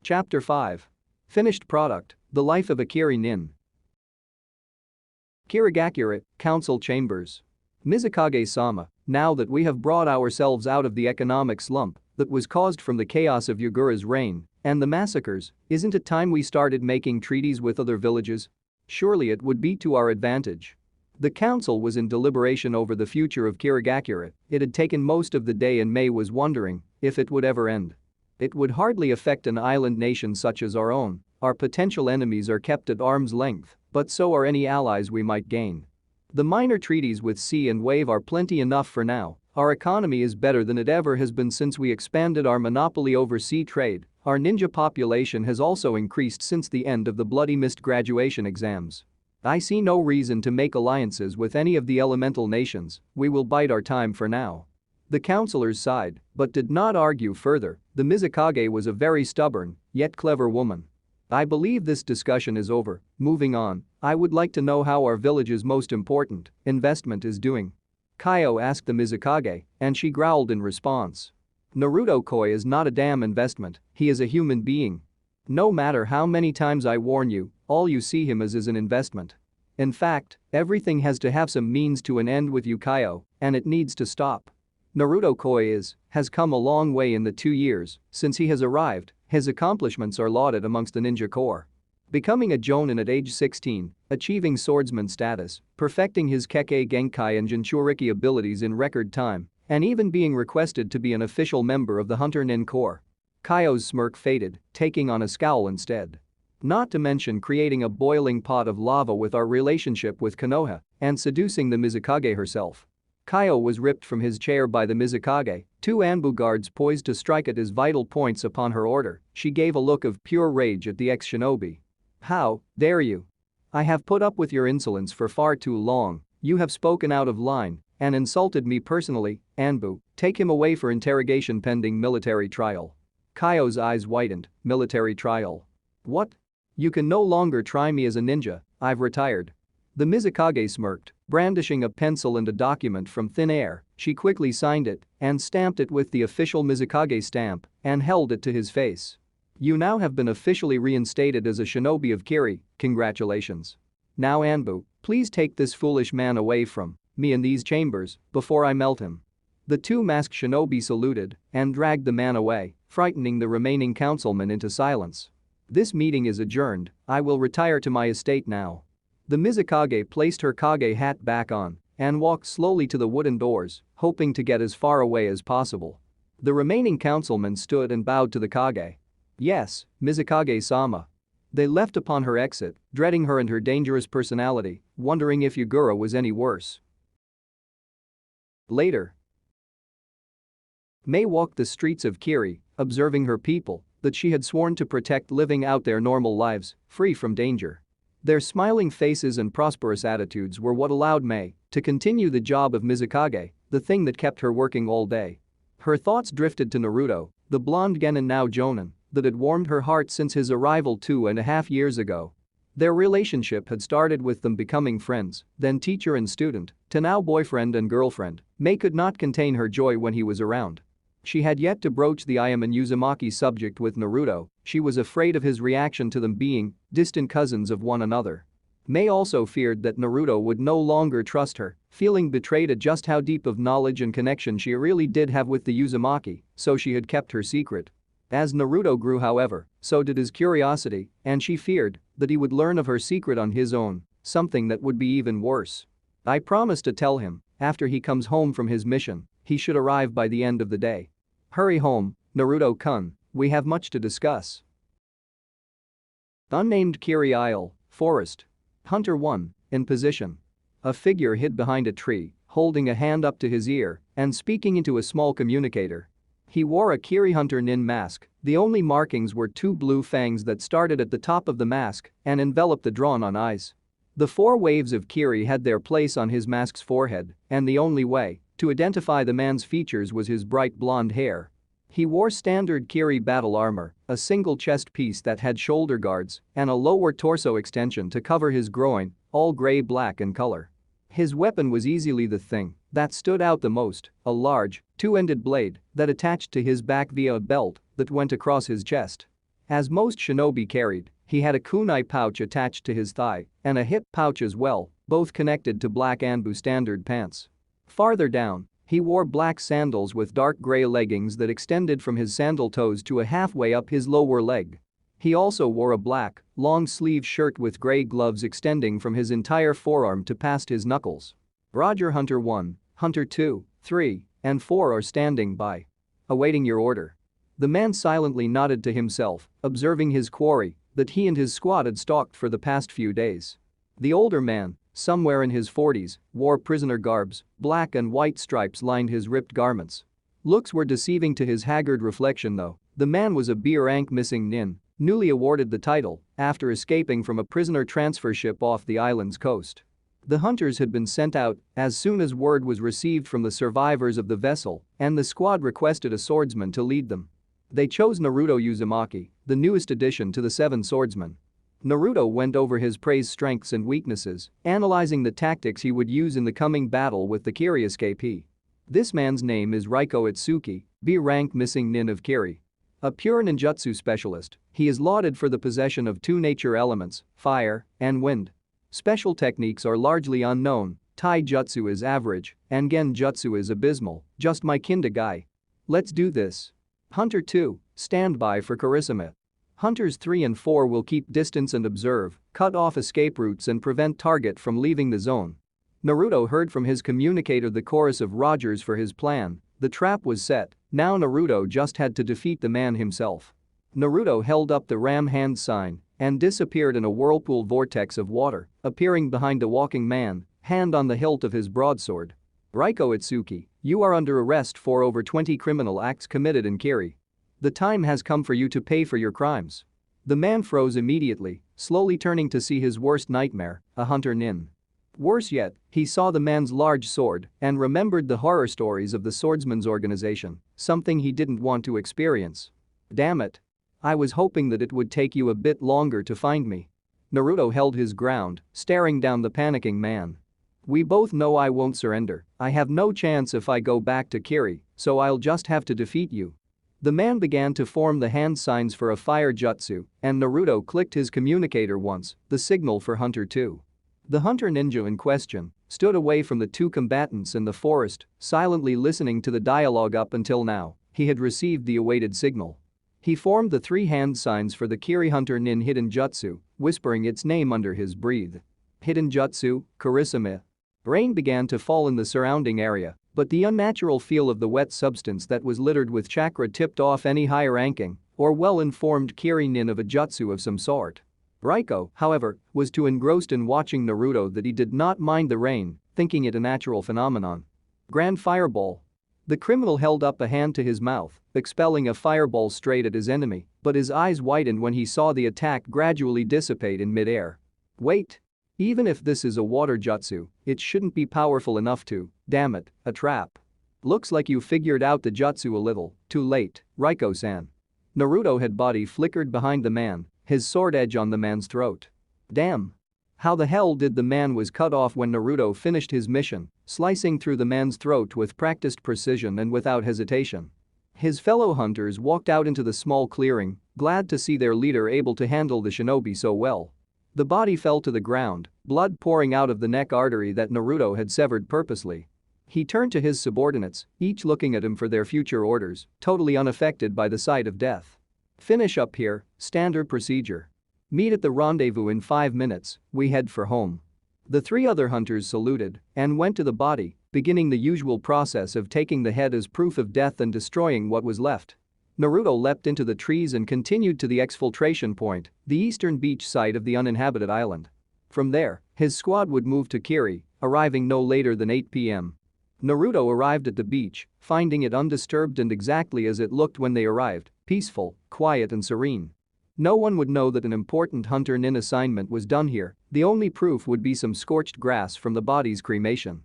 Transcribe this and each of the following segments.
Chapter 5. Finished product, the life of a Kiri nin. Kirigakure, Council Chambers. Mizukage-sama, now that we have brought ourselves out of the economic slump that was caused from the chaos of Yagura's reign and the massacres, isn't it time we started making treaties with other villages? Surely it would be to our advantage. The council was in deliberation over the future of Kirigakure. It had taken most of the day and Mei was wondering if it would ever end. It would hardly affect an island nation such as our own. Our potential enemies are kept at arm's length, but so are any allies we might gain. The minor treaties with Sea and Wave are plenty enough for now. Our economy is better than it ever has been since we expanded our monopoly over sea trade. Our ninja population has also increased since the end of the Bloody Mist graduation exams. I see no reason to make alliances with any of the elemental nations. We will bide our time for now. The councillors sighed, but did not argue further. The Mizukage was a very stubborn, yet clever woman. I believe this discussion is over. Moving on, I would like to know how our village's most important investment is doing. Kaio asked the Mizukage, and she growled in response. Naruto-koi is not a damn investment, he is a human being. No matter how many times I warn you, all you see him as is an investment. In fact, everything has to have some means to an end with you, Kaio, and it needs to stop. Naruto-koi has come a long way in the 2 years since he has arrived. His accomplishments are lauded amongst the ninja corps. Becoming a jonin at age 16, achieving swordsman status, perfecting his Kekkei Genkai and Jinchuriki abilities in record time, and even being requested to be an official member of the Hunter Nin Corps. Kaio's smirk faded, taking on a scowl instead. Not to mention creating a boiling pot of lava with our relationship with Konoha and seducing the Mizukage herself. Kaio was ripped from his chair by the Mizukage, 2 Anbu guards poised to strike at his vital points upon her order. She gave a look of pure rage at the ex-shinobi. How dare you? I have put up with your insolence for far too long. You have spoken out of line and insulted me personally. Anbu, take him away for interrogation pending military trial. Kaio's eyes widened. Military trial? What? You can no longer try me as a ninja, I've retired. The Mizukage smirked, brandishing a pencil and a document from thin air. She quickly signed it and stamped it with the official Mizukage stamp and held it to his face. You now have been officially reinstated as a shinobi of Kiri, congratulations. Now Anbu, please take this foolish man away from me in these chambers before I melt him. The 2 masked shinobi saluted and dragged the man away, frightening the remaining councilmen into silence. This meeting is adjourned, I will retire to my estate now. The Mizukage placed her Kage hat back on and walked slowly to the wooden doors, hoping to get as far away as possible. The remaining councilmen stood and bowed to the Kage. Yes, Mizukage-sama. They left upon her exit, dreading her and her dangerous personality, wondering if Yagura was any worse. Later. Mei walked the streets of Kiri, observing her people that she had sworn to protect living out their normal lives, free from danger. Their smiling faces and prosperous attitudes were what allowed Mei to continue the job of Mizukage, the thing that kept her working all day. Her thoughts drifted to Naruto, the blonde genin now jonin, that had warmed her heart since his arrival 2.5 years ago. Their relationship had started with them becoming friends, then teacher and student, to now boyfriend and girlfriend. Mei could not contain her joy when he was around. She had yet to broach the I am an Uzumaki subject with Naruto. She was afraid of his reaction to them being distant cousins of one another. Mei also feared that Naruto would no longer trust her, feeling betrayed at just how deep of knowledge and connection she really did have with the Uzumaki, so she had kept her secret. As Naruto grew, however, so did his curiosity, and she feared that he would learn of her secret on his own, something that would be even worse. I promised to tell him after he comes home from his mission. He should arrive by the end of the day. Hurry home, Naruto-kun, we have much to discuss. Unnamed Kiri Isle, Forest. Hunter 1, in position. A figure hid behind a tree, holding a hand up to his ear and speaking into a small communicator. He wore a Kiri Hunter Nin mask. The only markings were 2 blue fangs that started at the top of the mask and enveloped the drawn-on eyes. The 4 waves of Kiri had their place on his mask's forehead, and the only way to identify the man's features was his bright blonde hair. He wore standard Kiri battle armor, a single chest piece that had shoulder guards, and a lower torso extension to cover his groin, all gray-black in color. His weapon was easily the thing that stood out the most, a large, 2-ended blade that attached to his back via a belt that went across his chest. As most shinobi carried, he had a kunai pouch attached to his thigh and a hip pouch as well, both connected to black Anbu standard pants. Farther down, he wore black sandals with dark gray leggings that extended from his sandal toes to a halfway up his lower leg. He also wore a black, long-sleeve shirt with gray gloves extending from his entire forearm to past his knuckles. Roger. Hunter 1, Hunter 2, 3, and 4 are standing by. Awaiting your order. The man silently nodded to himself, observing his quarry that he and his squad had stalked for the past few days. The older man, somewhere in his 40s, wore prisoner garbs, black and white stripes lined his ripped garments. Looks were deceiving to his haggard reflection though, the man was a B-rank missing nin, newly awarded the title after escaping from a prisoner transfer ship off the island's coast. The hunters had been sent out as soon as word was received from the survivors of the vessel, and the squad requested a swordsman to lead them. They chose Naruto Uzumaki, the newest addition to the 7 swordsmen. Naruto went over his prey's strengths and weaknesses, analyzing the tactics he would use in the coming battle with the Kiri escapee. This man's name is Raiko Itsuki, B-rank missing nin of Kiri. A pure ninjutsu specialist, he is lauded for the possession of 2 nature elements, fire and wind. Special techniques are largely unknown, Tai Jutsu is average, and Gen Jutsu is abysmal, just my kinda guy. Let's do this. Hunter 2, stand by for Karisame. Hunters 3 and 4 will keep distance and observe, cut off escape routes and prevent target from leaving the zone. Naruto heard from his communicator the chorus of Rogers for his plan. The trap was set, now Naruto just had to defeat the man himself. Naruto held up the ram hand sign and disappeared in a whirlpool vortex of water, appearing behind a walking man, hand on the hilt of his broadsword. Raiko Itsuki, you are under arrest for over 20 criminal acts committed in Kiri. The time has come for you to pay for your crimes. The man froze immediately, slowly turning to see his worst nightmare, a hunter nin. Worse yet, he saw the man's large sword and remembered the horror stories of the swordsman's organization, something he didn't want to experience. Damn it. I was hoping that it would take you a bit longer to find me. Naruto held his ground, staring down the panicking man. We both know I won't surrender, I have no chance if I go back to Kiri, so I'll just have to defeat you. The man began to form the hand signs for a fire jutsu, and Naruto clicked his communicator once, the signal for Hunter 2. The hunter ninja in question stood away from the 2 combatants in the forest, silently listening to the dialogue. Up until now, he had received the awaited signal. He formed the 3 hand signs for the Kiri hunter nin hidden jutsu, whispering its name under his breath. Hidden jutsu, Karisame. Rain began to fall in the surrounding area, but the unnatural feel of the wet substance that was littered with chakra tipped off any high-ranking or well-informed Kiri nin of a jutsu of some sort. Raiko, however, was too engrossed in watching Naruto that he did not mind the rain, thinking it a natural phenomenon. Grand Fireball. The criminal held up a hand to his mouth, expelling a fireball straight at his enemy, but his eyes widened when he saw the attack gradually dissipate in mid-air. Wait. Even if this is a water jutsu, it shouldn't be powerful enough to, damn it, a trap. Looks like you figured out the jutsu a little too late, Raiko-san. Naruto had body flickered behind the man, his sword edge on the man's throat. Damn. How the hell did the man was cut off when Naruto finished his mission, slicing through the man's throat with practiced precision and without hesitation. His fellow hunters walked out into the small clearing, glad to see their leader able to handle the shinobi so well. The body fell to the ground, blood pouring out of the neck artery that Naruto had severed purposely. He turned to his subordinates, each looking at him for their future orders, totally unaffected by the sight of death. Finish up here, standard procedure. Meet at the rendezvous in 5 minutes, we head for home. The 3 other hunters saluted and went to the body, beginning the usual process of taking the head as proof of death and destroying what was left. Naruto leapt into the trees and continued to the exfiltration point, the eastern beach side of the uninhabited island. From there, his squad would move to Kiri, arriving no later than 8 p.m. Naruto arrived at the beach, finding it undisturbed and exactly as it looked when they arrived, peaceful, quiet and serene. No one would know that an important hunter nin assignment was done here, the only proof would be some scorched grass from the body's cremation.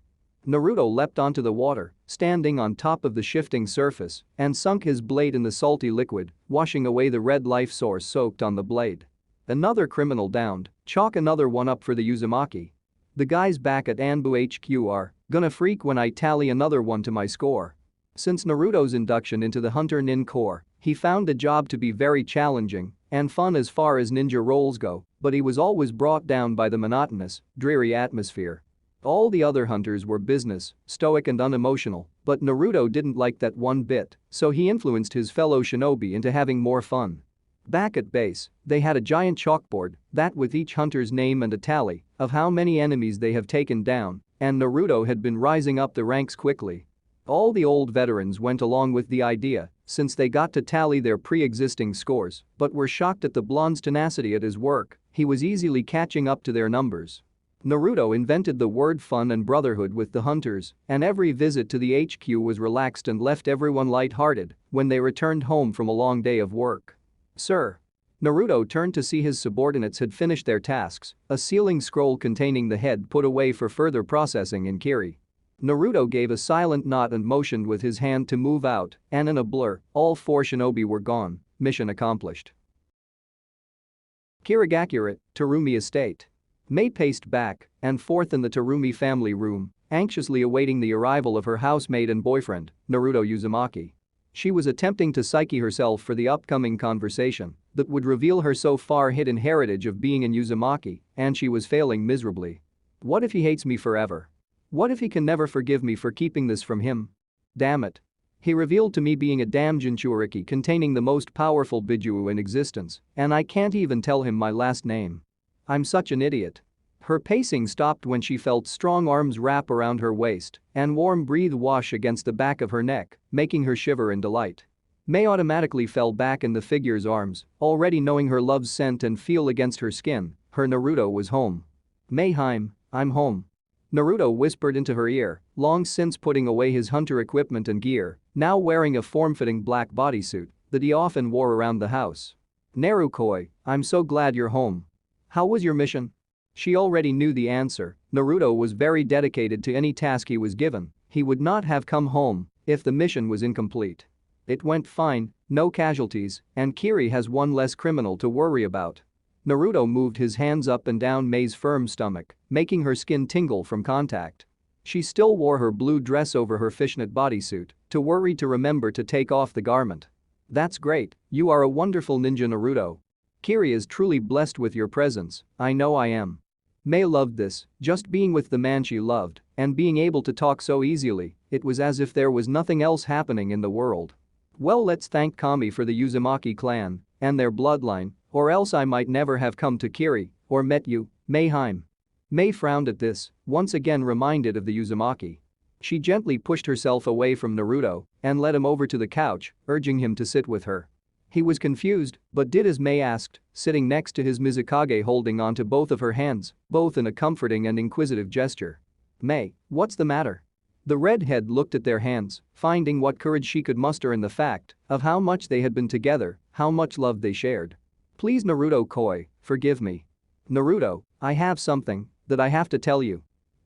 Naruto leapt onto the water, standing on top of the shifting surface, and sunk his blade in the salty liquid, washing away the red life source soaked on the blade. Another criminal downed, chalk another one up for the Uzumaki. The guys back at Anbu HQ are gonna freak when I tally another one to my score. Since Naruto's induction into the hunter nin corps, he found the job to be very challenging and fun as far as ninja roles go, but he was always brought down by the monotonous, dreary atmosphere. All the other hunters were business, stoic and unemotional, but Naruto didn't like that one bit, so he influenced his fellow shinobi into having more fun. Back at base, they had a giant chalkboard that with each hunter's name and a tally of how many enemies they have taken down, and Naruto had been rising up the ranks quickly. All the old veterans went along with the idea since they got to tally their pre-existing scores but were shocked at the blonde's tenacity at his work. He was easily catching up to their numbers. Naruto invented the word fun and brotherhood with the hunters, and every visit to the HQ was relaxed and left everyone light-hearted when they returned home from a long day of work. "Sir." Naruto turned to see his subordinates had finished their tasks, a sealing scroll containing the head put away for further processing in Kiri. Naruto gave a silent nod and motioned with his hand to move out, and in a blur, all 4 shinobi were gone, mission accomplished. Kirigakure, Terumi Estate. Mei paced back and forth in the Terumi family room, anxiously awaiting the arrival of her housemate and boyfriend, Naruto Uzumaki. She was attempting to psyche herself for the upcoming conversation that would reveal her so far hidden heritage of being an Uzumaki, and she was failing miserably. What if he hates me forever? What if he can never forgive me for keeping this from him? Damn it. He revealed to me being a damn Jinchuriki containing the most powerful Biju in existence, and I can't even tell him my last name. I'm such an idiot. Her pacing stopped when she felt strong arms wrap around her waist and warm breath wash against the back of her neck, making her shiver in delight. Mei automatically fell back in the figure's arms, already knowing her love's scent and feel against her skin. Her Naruto was home. "Mayheim, I'm home." Naruto whispered into her ear, long since putting away his hunter equipment and gear, now wearing a form-fitting black bodysuit that he often wore around the house. "Narukoi, I'm so glad you're home. How was your mission?" She already knew the answer. Naruto was very dedicated to any task he was given. He would not have come home if the mission was incomplete. "It went fine, no casualties, and Kiri has one less criminal to worry about." Naruto moved his hands up and down Mei's firm stomach, making her skin tingle from contact. She still wore her blue dress over her fishnet bodysuit, too worried to remember to take off the garment. "That's great, you are a wonderful ninja, Naruto. Kiri is truly blessed with your presence, I know I am." Mei loved this, just being with the man she loved and being able to talk so easily. It was as if there was nothing else happening in the world. "Well, let's thank Kami for the Uzumaki clan and their bloodline, or else I might never have come to Kiri or met you, Mayheim." Mei frowned at this, once again reminded of the Uzumaki. She gently pushed herself away from Naruto and led him over to the couch, urging him to sit with her. He was confused but did as Mei asked, sitting next to his Mizukage holding onto both of her hands, both in a comforting and inquisitive gesture. "Mei, what's the matter?" The redhead looked at their hands, finding what courage she could muster in the fact of how much they had been together, how much love they shared. "Please, Naruto-koi, forgive me. Naruto, I have something that I have to tell you."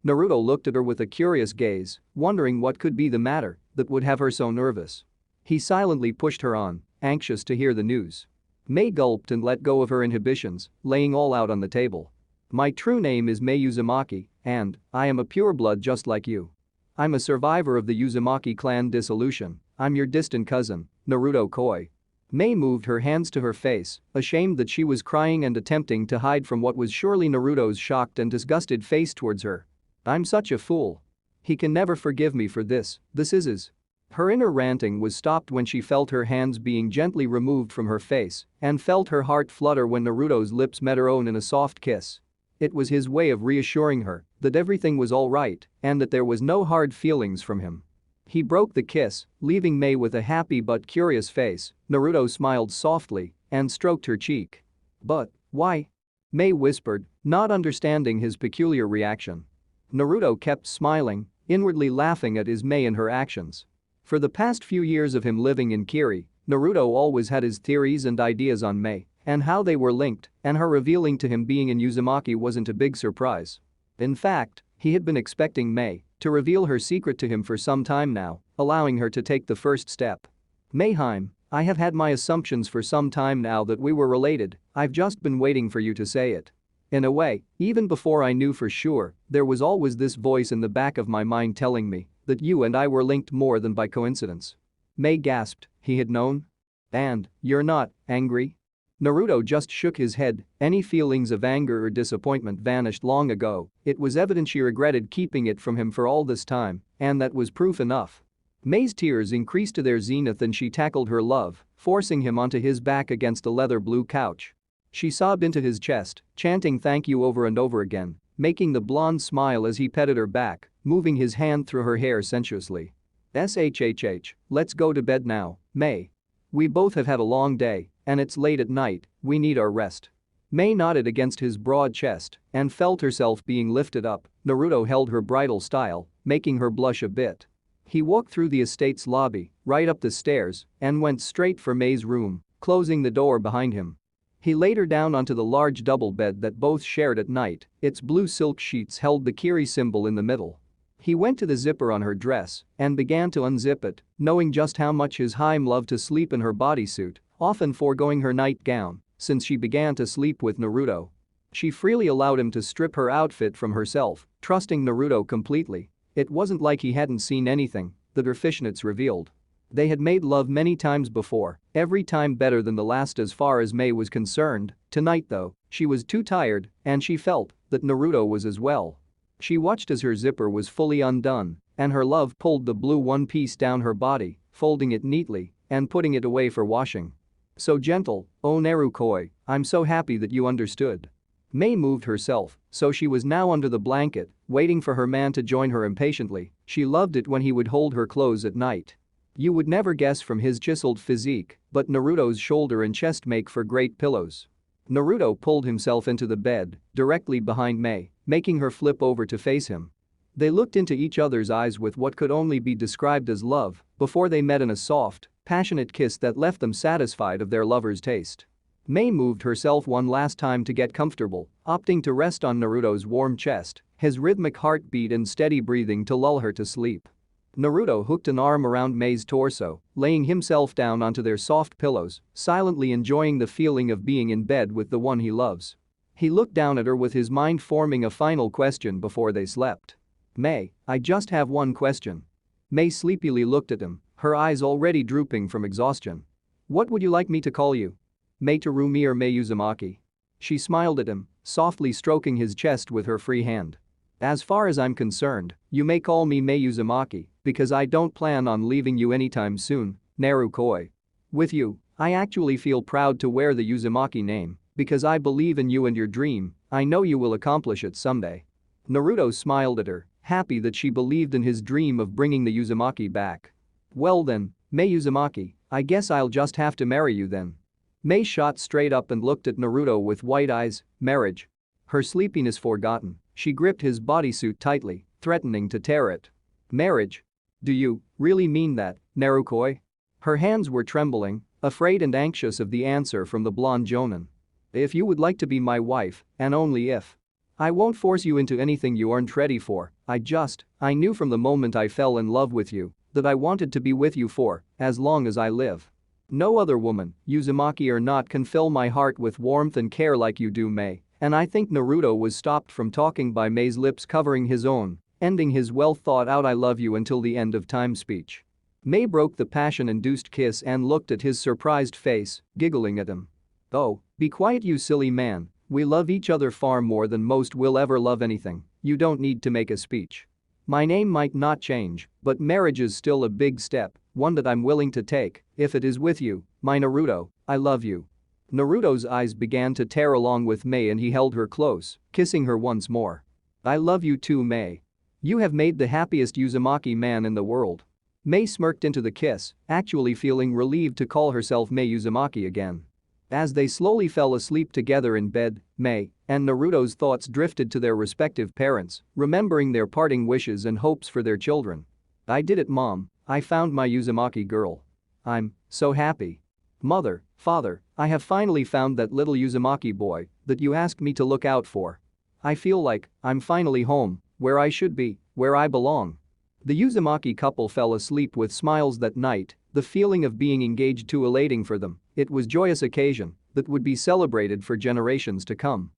Naruto looked at her with a curious gaze, wondering what could be the matter that would have her so nervous. He silently pushed her on, anxious to hear the news. Mei gulped and let go of her inhibitions, laying all out on the table. "My true name is Mei Uzumaki, and I am a pureblood just like you. I'm a survivor of the Uzumaki clan dissolution. I'm your distant cousin, Naruto-koi." Mei moved her hands to her face, ashamed that she was crying and attempting to hide from what was surely Naruto's shocked and disgusted face towards her. "I'm such a fool. He can never forgive me for this is his." Her inner ranting was stopped when she felt her hands being gently removed from her face and felt her heart flutter when Naruto's lips met her own in a soft kiss. It was his way of reassuring her that everything was all right and that there was no hard feelings from him. He broke the kiss, leaving Mei with a happy but curious face. Naruto smiled softly and stroked her cheek. "But why?" Mei whispered, not understanding his peculiar reaction. Naruto kept smiling, inwardly laughing at his Mei and her actions. For the past few years of him living in Kiri, Naruto always had his theories and ideas on Mei and how they were linked, and her revealing to him being in Uzumaki wasn't a big surprise. In fact, he had been expecting Mei to reveal her secret to him for some time now, allowing her to take the first step. "Mayheim, I have had my assumptions for some time now that we were related. I've just been waiting for you to say it. In a way, even before I knew for sure, there was always this voice in the back of my mind telling me that you and I were linked more than by coincidence." Mei gasped, "He had known? And you're not angry?" Naruto just shook his head, any feelings of anger or disappointment vanished long ago. It was evident she regretted keeping it from him for all this time, and that was proof enough. Mei's tears increased to their zenith and she tackled her love, forcing him onto his back against a leather blue couch. She sobbed into his chest, chanting thank you over and over again, making the blonde smile as he petted her back, moving his hand through her hair sensuously. SHHH, let's go to bed now, Mei. We both have had a long day, and it's late at night, we need our rest. Mei nodded against his broad chest and felt herself being lifted up. Naruto held her bridal style, making her blush a bit. He walked through the estate's lobby, right up the stairs, and went straight for Mei's room, closing the door behind him. He laid her down onto the large double bed that both shared at night, its blue silk sheets held the Kiri symbol in the middle. He went to the zipper on her dress and began to unzip it, knowing just how much his Haim loved to sleep in her bodysuit, often foregoing her nightgown since she began to sleep with Naruto. She freely allowed him to strip her outfit from herself, trusting Naruto completely. It wasn't like he hadn't seen anything that her fishnets revealed. They had made love many times before, every time better than the last as far as Mei was concerned. Tonight though, she was too tired and she felt that Naruto was as well. She watched as her zipper was fully undone and her love pulled the blue one piece down her body, folding it neatly and putting it away for washing. So gentle, oh Narukoi, I'm so happy that you understood. Mei moved herself, so she was now under the blanket, waiting for her man to join her impatiently. She loved it when he would hold her close at night. You would never guess from his chiseled physique, but Naruto's shoulder and chest make for great pillows. Naruto pulled himself into the bed, directly behind Mei, making her flip over to face him. They looked into each other's eyes with what could only be described as love before they met in a soft, passionate kiss that left them satisfied of their lover's taste. Mei moved herself one last time to get comfortable, opting to rest on Naruto's warm chest, his rhythmic heartbeat and steady breathing to lull her to sleep. Naruto hooked an arm around Mei's torso, laying himself down onto their soft pillows, silently enjoying the feeling of being in bed with the one he loves. He looked down at her with his mind forming a final question before they slept. Mei, I just have one question. Mei sleepily looked at him, her eyes already drooping from exhaustion. What would you like me to call you? Mei Terumi or Mei Uzumaki? She smiled at him, softly stroking his chest with her free hand. As far as I'm concerned, you may call me Mei Uzumaki, because I don't plan on leaving you anytime soon, Narukoi. With you, I actually feel proud to wear the Uzumaki name, because I believe in you and your dream, I know you will accomplish it someday. Naruto smiled at her, happy that she believed in his dream of bringing the Uzumaki back. Well then, Mei Uzumaki, I guess I'll just have to marry you then. Mei shot straight up and looked at Naruto with wide eyes. Marriage. Her sleepiness forgotten, she gripped his bodysuit tightly, threatening to tear it. Marriage? Do you really mean that, Narukoi? Her hands were trembling, afraid and anxious of the answer from the blonde jonin. If you would like to be my wife, and only if. I won't force you into anything you aren't ready for, I knew from the moment I fell in love with you that I wanted to be with you for as long as I live. No other woman, Uzumaki or not, can fill my heart with warmth and care like you do, Mei. And I think Naruto was stopped from talking by Mei's lips covering his own, ending his well-thought-out I love you until the end of time speech. Mei broke the passion-induced kiss and looked at his surprised face, giggling at him. Oh, be quiet you silly man, we love each other far more than most will ever love anything, you don't need to make a speech. My name might not change, but marriage is still a big step, one that I'm willing to take, if it is with you, my Naruto, I love you. Naruto's eyes began to tear along with Mei and he held her close, kissing her once more. I love you too, Mei. You have made the happiest Uzumaki man in the world. Mei smirked into the kiss, actually feeling relieved to call herself Mei Uzumaki again. As they slowly fell asleep together in bed, Mei and Naruto's thoughts drifted to their respective parents, remembering their parting wishes and hopes for their children. I did it, Mom, I found my Uzumaki girl. I'm so happy. Mother, Father, I have finally found that little Uzumaki boy that you asked me to look out for. I feel like I'm finally home, where I should be, where I belong. The Uzumaki couple fell asleep with smiles that night, the feeling of being engaged too elating for them. It was a joyous occasion that would be celebrated for generations to come.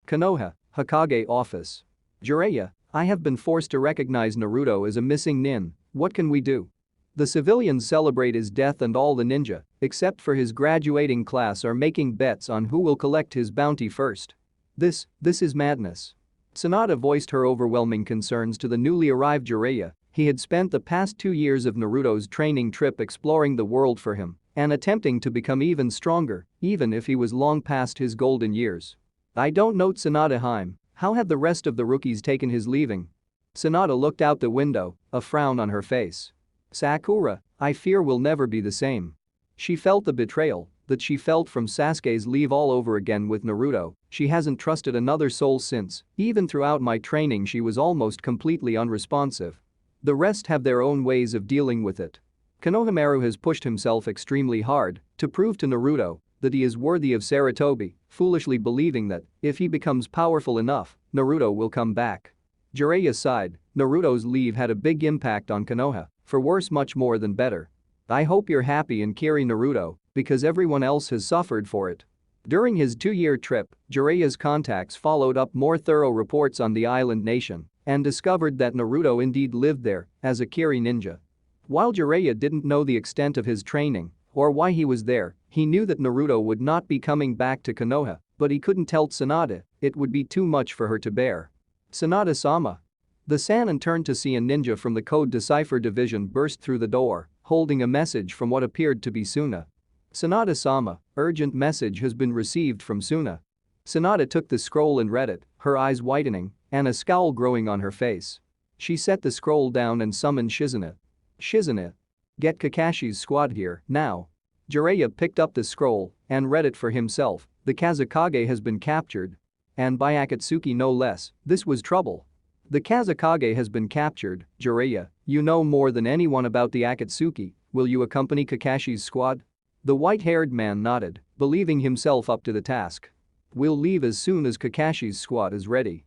Konoha, Hokage office. Jiraiya, I have been forced to recognize Naruto as a missing nin, what can we do? The civilians celebrate his death and all the ninja, except for his graduating class, are making bets on who will collect his bounty first. This is madness. Sanada voiced her overwhelming concerns to the newly arrived Jiraiya. He had spent the past 2 years of Naruto's training trip exploring the world for him and attempting to become even stronger, even if he was long past his golden years. I don't know Sanada Haim, how had the rest of the rookies taken his leaving? Sanada looked out the window, a frown on her face. Sakura, I fear will never be the same. She felt the betrayal that she felt from Sasuke's leave all over again with Naruto. She hasn't trusted another soul since, even throughout my training she was almost completely unresponsive. The rest have their own ways of dealing with it. Konohamaru has pushed himself extremely hard to prove to Naruto that he is worthy of Sarutobi, foolishly believing that if he becomes powerful enough, Naruto will come back. Jiraiya sighed. Naruto's leave had a big impact on Konoha, for worse much more than better. I hope you're happy in Kiri Naruto, because everyone else has suffered for it. During his 2-year trip, Jiraiya's contacts followed up more thorough reports on the island nation and discovered that Naruto indeed lived there as a Kiri ninja. While Jiraiya didn't know the extent of his training or why he was there, he knew that Naruto would not be coming back to Konoha, but he couldn't tell Sanada, it would be too much for her to bear. Sanada-sama. The Sannin turned to see a ninja from the Code Decipher division burst through the door, holding a message from what appeared to be Suna. Sanada-sama, urgent message has been received from Suna. Sanada took the scroll and read it, her eyes widening and a scowl growing on her face. She set the scroll down and summoned Shizune. Shizune. Get Kakashi's squad here, now. Jiraiya picked up the scroll and read it for himself. The Kazekage has been captured. And by Akatsuki no less, this was trouble. The Kazekage has been captured, Jiraiya, you know more than anyone about the Akatsuki, will you accompany Kakashi's squad? The white-haired man nodded, believing himself up to the task. We'll leave as soon as Kakashi's squad is ready.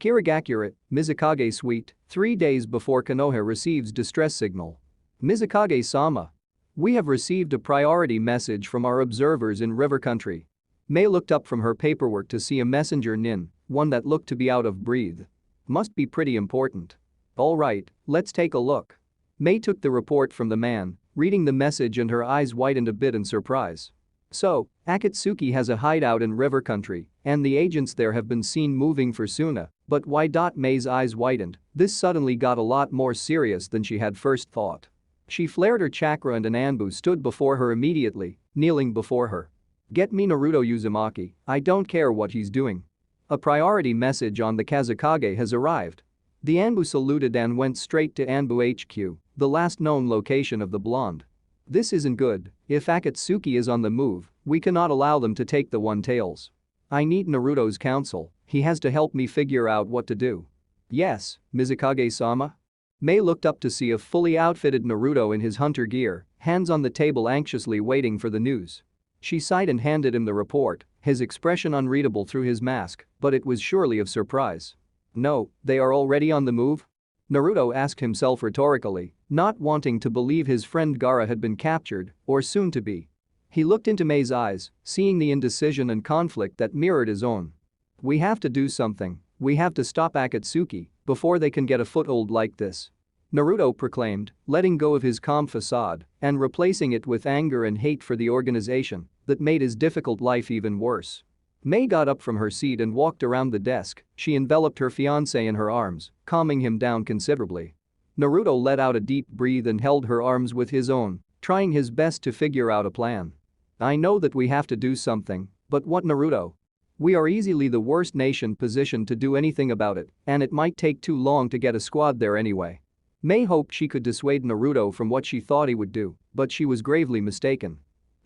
Kirigakure, Mizukage Suite, 3 days before Konoha receives distress signal. Mizukage-sama. We have received a priority message from our observers in River Country. Mei looked up from her paperwork to see a messenger nin, one that looked to be out of breath. Must be pretty important. All right, let's take a look. Mei took the report from the man, reading the message and her eyes widened a bit in surprise. So, Akatsuki has a hideout in River Country, and the agents there have been seen moving for Suna, but why? Mei's eyes widened, this suddenly got a lot more serious than she had first thought. She flared her chakra and an Anbu stood before her immediately, kneeling before her. Get me Naruto Uzumaki, I don't care what he's doing. A priority message on the Kazekage has arrived. The Anbu saluted and went straight to Anbu HQ, the last known location of the blonde. This isn't good, if Akatsuki is on the move, we cannot allow them to take the one-tails. I need Naruto's counsel, he has to help me figure out what to do. Yes, Mizukage-sama? Mei looked up to see a fully outfitted Naruto in his hunter gear, hands on the table anxiously waiting for the news. She sighed and handed him the report, his expression unreadable through his mask, but it was surely of surprise. No, they are already on the move? Naruto asked himself rhetorically, not wanting to believe his friend Gaara had been captured, or soon to be. He looked into Mei's eyes, seeing the indecision and conflict that mirrored his own. We have to do something, we have to stop Akatsuki before they can get a foothold like this. Naruto proclaimed, letting go of his calm facade and replacing it with anger and hate for the organization that made his difficult life even worse. Mei got up from her seat and walked around the desk, she enveloped her fiancé in her arms, calming him down considerably. Naruto let out a deep breath and held her arms with his own, trying his best to figure out a plan. I know that we have to do something, but what, Naruto? We are easily the worst nation positioned to do anything about it, and it might take too long to get a squad there anyway. Mei hoped she could dissuade Naruto from what she thought he would do, but she was gravely mistaken.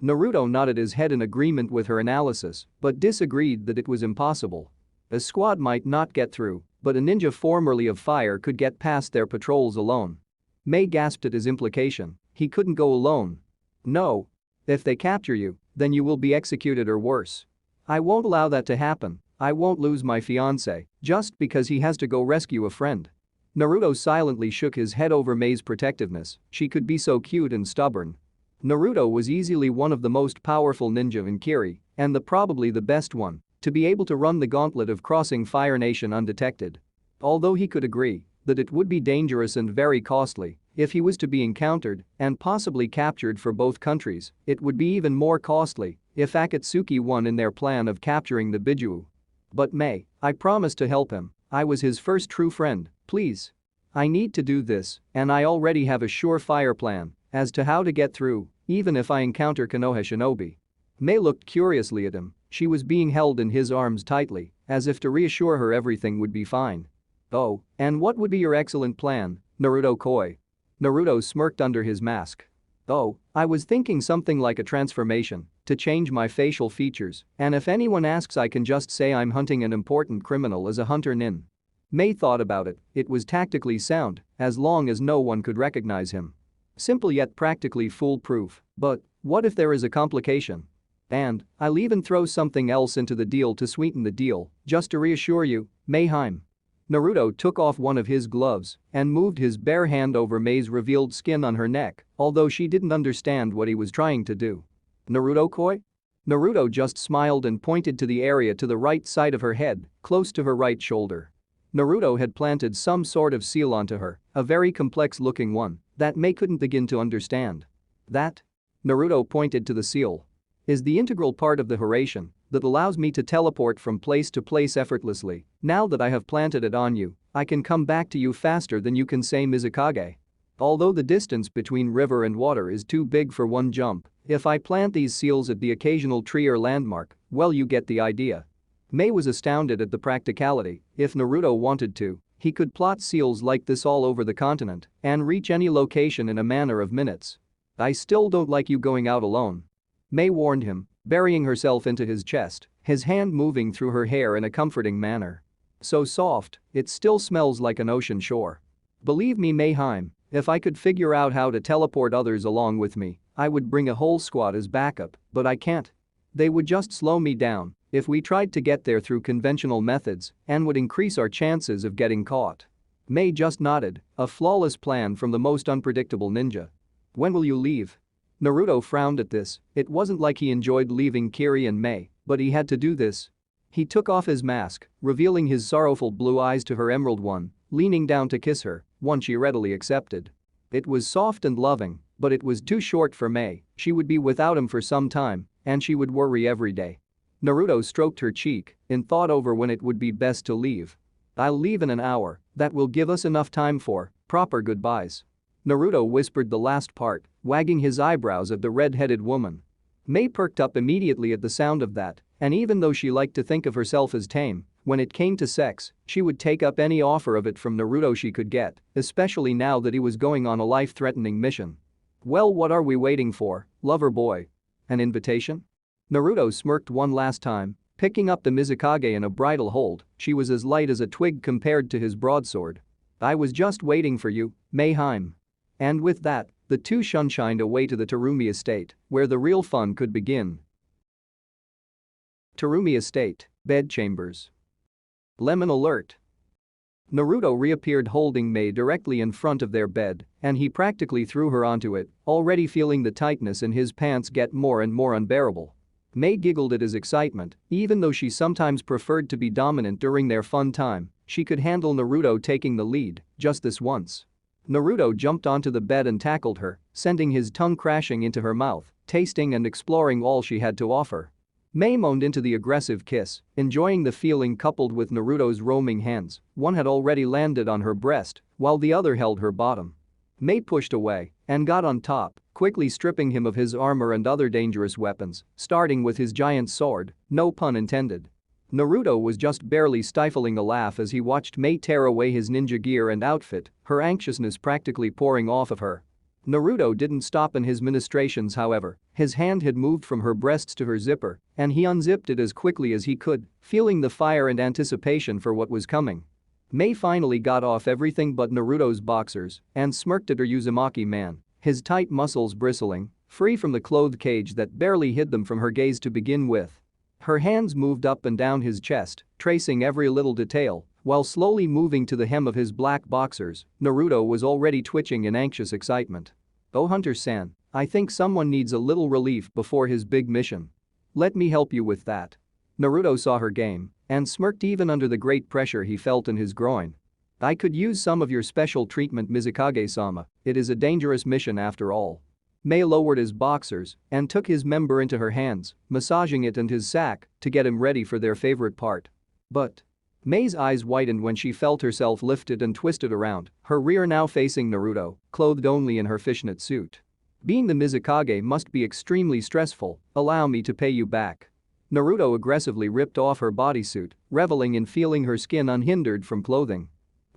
Naruto nodded his head in agreement with her analysis, but disagreed that it was impossible. A squad might not get through, but a ninja formerly of fire could get past their patrols alone. Mei gasped at his implication, he couldn't go alone. No. If they capture you, then you will be executed or worse. I won't allow that to happen, I won't lose my fiancé just because he has to go rescue a friend. Naruto silently shook his head over Mei's protectiveness, she could be so cute and stubborn. Naruto was easily one of the most powerful ninja in Kiri, and probably the best one, to be able to run the gauntlet of crossing Fire Nation undetected. Although he could agree that it would be dangerous and very costly, If he was to be encountered and possibly captured for both countries, it would be even more costly if Akatsuki won in their plan of capturing the Bijuu. But Mei, I promised to help him, I was his first true friend, please. I need to do this, and I already have a surefire plan as to how to get through, even if I encounter Konoha Shinobi. Mei looked curiously at him, she was being held in his arms tightly, as if to reassure her everything would be fine. Oh, and what would be your excellent plan, Naruto-koi? Naruto smirked under his mask. Oh, I was thinking something like a transformation, to change my facial features, and if anyone asks I can just say I'm hunting an important criminal as a hunter nin. Mei thought about it, it was tactically sound, as long as no one could recognize him. Simple yet practically foolproof, but what if there is a complication? And I'll even throw something else into the deal to sweeten the deal, just to reassure you, Mei-heim. Naruto took off one of his gloves and moved his bare hand over Mei's revealed skin on her neck, although she didn't understand what he was trying to do. Naruto-koi? Naruto just smiled and pointed to the area to the right side of her head, close to her right shoulder. Naruto had planted some sort of seal onto her, a very complex-looking one that Mei couldn't begin to understand. That? Naruto pointed to the seal. Is the integral part of the Hiraishin that allows me to teleport from place to place effortlessly. Now that I have planted it on you, I can come back to you faster than you can say Mizukage. Although the distance between river and water is too big for one jump, if I plant these seals at the occasional tree or landmark, well, you get the idea. Mei was astounded at the practicality. If Naruto wanted to, he could plot seals like this all over the continent and reach any location in a matter of minutes. I still don't like you going out alone. Mei warned him, burying herself into his chest, his hand moving through her hair in a comforting manner. So soft, it still smells like an ocean shore. Believe me, Mei-heim, if I could figure out how to teleport others along with me, I would bring a whole squad as backup, but I can't. They would just slow me down if we tried to get there through conventional methods and would increase our chances of getting caught. Mei just nodded, a flawless plan from the most unpredictable ninja. When will you leave? Naruto frowned at this, it wasn't like he enjoyed leaving Kiri and Mei, but he had to do this. He took off his mask, revealing his sorrowful blue eyes to her emerald one, leaning down to kiss her, one she readily accepted. It was soft and loving, but it was too short for Mei, she would be without him for some time, and she would worry every day. Naruto stroked her cheek in thought over when it would be best to leave. I'll leave in an hour, that will give us enough time for proper goodbyes. Naruto whispered the last part, wagging his eyebrows at the red-headed woman. Mei perked up immediately at the sound of that, and even though she liked to think of herself as tame, when it came to sex, she would take up any offer of it from Naruto she could get, especially now that he was going on a life-threatening mission. Well, what are we waiting for, lover boy? An invitation? Naruto smirked one last time, picking up the Mizukage in a bridle hold, she was as light as a twig compared to his broadsword. I was just waiting for you, Mei-heim. And with that, the two shunshined away to the Terumi estate, where the real fun could begin. Terumi estate, bedchambers. Lemon alert. Naruto reappeared holding Mei directly in front of their bed, and he practically threw her onto it, already feeling the tightness in his pants get more and more unbearable. Mei giggled at his excitement, even though she sometimes preferred to be dominant during their fun time, she could handle Naruto taking the lead, just this once. Naruto jumped onto the bed and tackled her, sending his tongue crashing into her mouth, tasting and exploring all she had to offer. Mei moaned into the aggressive kiss, enjoying the feeling coupled with Naruto's roaming hands, one had already landed on her breast, while the other held her bottom. Mei pushed away and got on top, quickly stripping him of his armor and other dangerous weapons, starting with his giant sword, no pun intended. Naruto was just barely stifling a laugh as he watched Mei tear away his ninja gear and outfit, her anxiousness practically pouring off of her. Naruto didn't stop in his ministrations, however, his hand had moved from her breasts to her zipper, and he unzipped it as quickly as he could, feeling the fire and anticipation for what was coming. Mei finally got off everything but Naruto's boxers and smirked at her Uzumaki man, his tight muscles bristling, free from the clothed cage that barely hid them from her gaze to begin with. Her hands moved up and down his chest, tracing every little detail, while slowly moving to the hem of his black boxers. Naruto was already twitching in anxious excitement. Oh, Hunter-san, I think someone needs a little relief before his big mission. Let me help you with that. Naruto saw her game and smirked even under the great pressure he felt in his groin. I could use some of your special treatment, Mizukage-sama. It is a dangerous mission after all. Mei lowered his boxers and took his member into her hands, massaging it and his sack to get him ready for their favorite part. But Mei's eyes widened when she felt herself lifted and twisted around, her rear now facing Naruto, clothed only in her fishnet suit. Being the Mizukage must be extremely stressful, allow me to pay you back. Naruto aggressively ripped off her bodysuit, reveling in feeling her skin unhindered from clothing.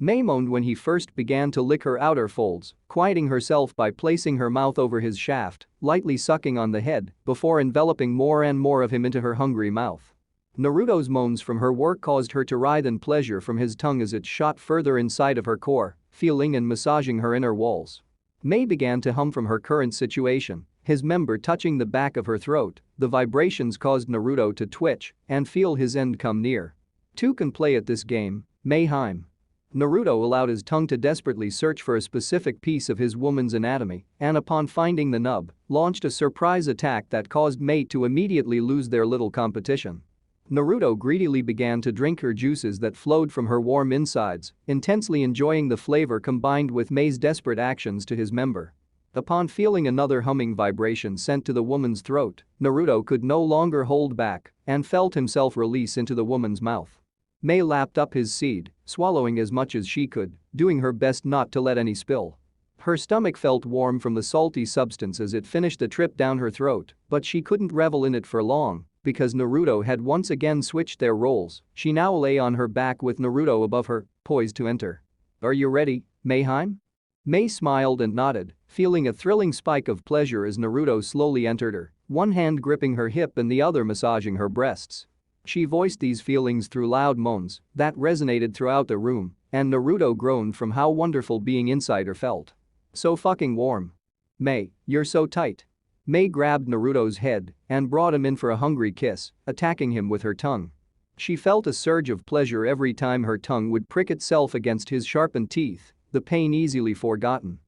Mei moaned when he first began to lick her outer folds, quieting herself by placing her mouth over his shaft, lightly sucking on the head before enveloping more and more of him into her hungry mouth. Naruto's moans from her work caused her to writhe in pleasure from his tongue as it shot further inside of her core, feeling and massaging her inner walls. Mei began to hum from her current situation, his member touching the back of her throat. The vibrations caused Naruto to twitch and feel his end come near. Two can play at this game, Mayhem. Naruto allowed his tongue to desperately search for a specific piece of his woman's anatomy and upon finding the nub, launched a surprise attack that caused Mei to immediately lose their little competition. Naruto greedily began to drink her juices that flowed from her warm insides, intensely enjoying the flavor combined with Mei's desperate actions to his member. Upon feeling another humming vibration sent to the woman's throat, Naruto could no longer hold back and felt himself release into the woman's mouth. Mei lapped up his seed, swallowing as much as she could, doing her best not to let any spill. Her stomach felt warm from the salty substance as it finished the trip down her throat, but she couldn't revel in it for long because Naruto had once again switched their roles. She now lay on her back with Naruto above her, poised to enter. Are you ready, Mayhem? Mei smiled and nodded, feeling a thrilling spike of pleasure as Naruto slowly entered her, one hand gripping her hip and the other massaging her breasts. She voiced these feelings through loud moans that resonated throughout the room, and Naruto groaned from how wonderful being inside her felt. So fucking warm. Mei, you're so tight. Mei grabbed Naruto's head and brought him in for a hungry kiss, attacking him with her tongue. She felt a surge of pleasure every time her tongue would prick itself against his sharpened teeth, the pain easily forgotten.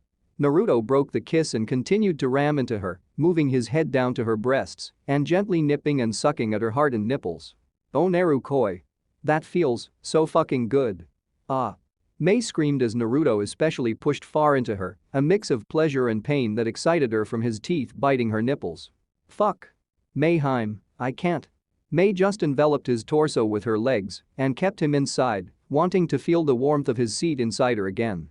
Naruto broke the kiss and continued to ram into her, moving his head down to her breasts and gently nipping and sucking at her hardened nipples. Oh Narukoi. That feels so fucking good. Ah. Mei screamed as Naruto especially pushed far into her, a mix of pleasure and pain that excited her from his teeth biting her nipples. Fuck. Mayhem, I can't. Mei just enveloped his torso with her legs and kept him inside, wanting to feel the warmth of his seed inside her again.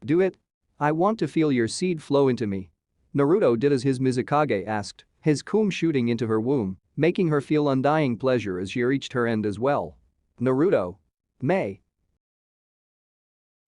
Do it. I want to feel your seed flow into me. Naruto did as his Mizukage asked, his cum shooting into her womb, making her feel undying pleasure as she reached her end as well. Naruto. Mei.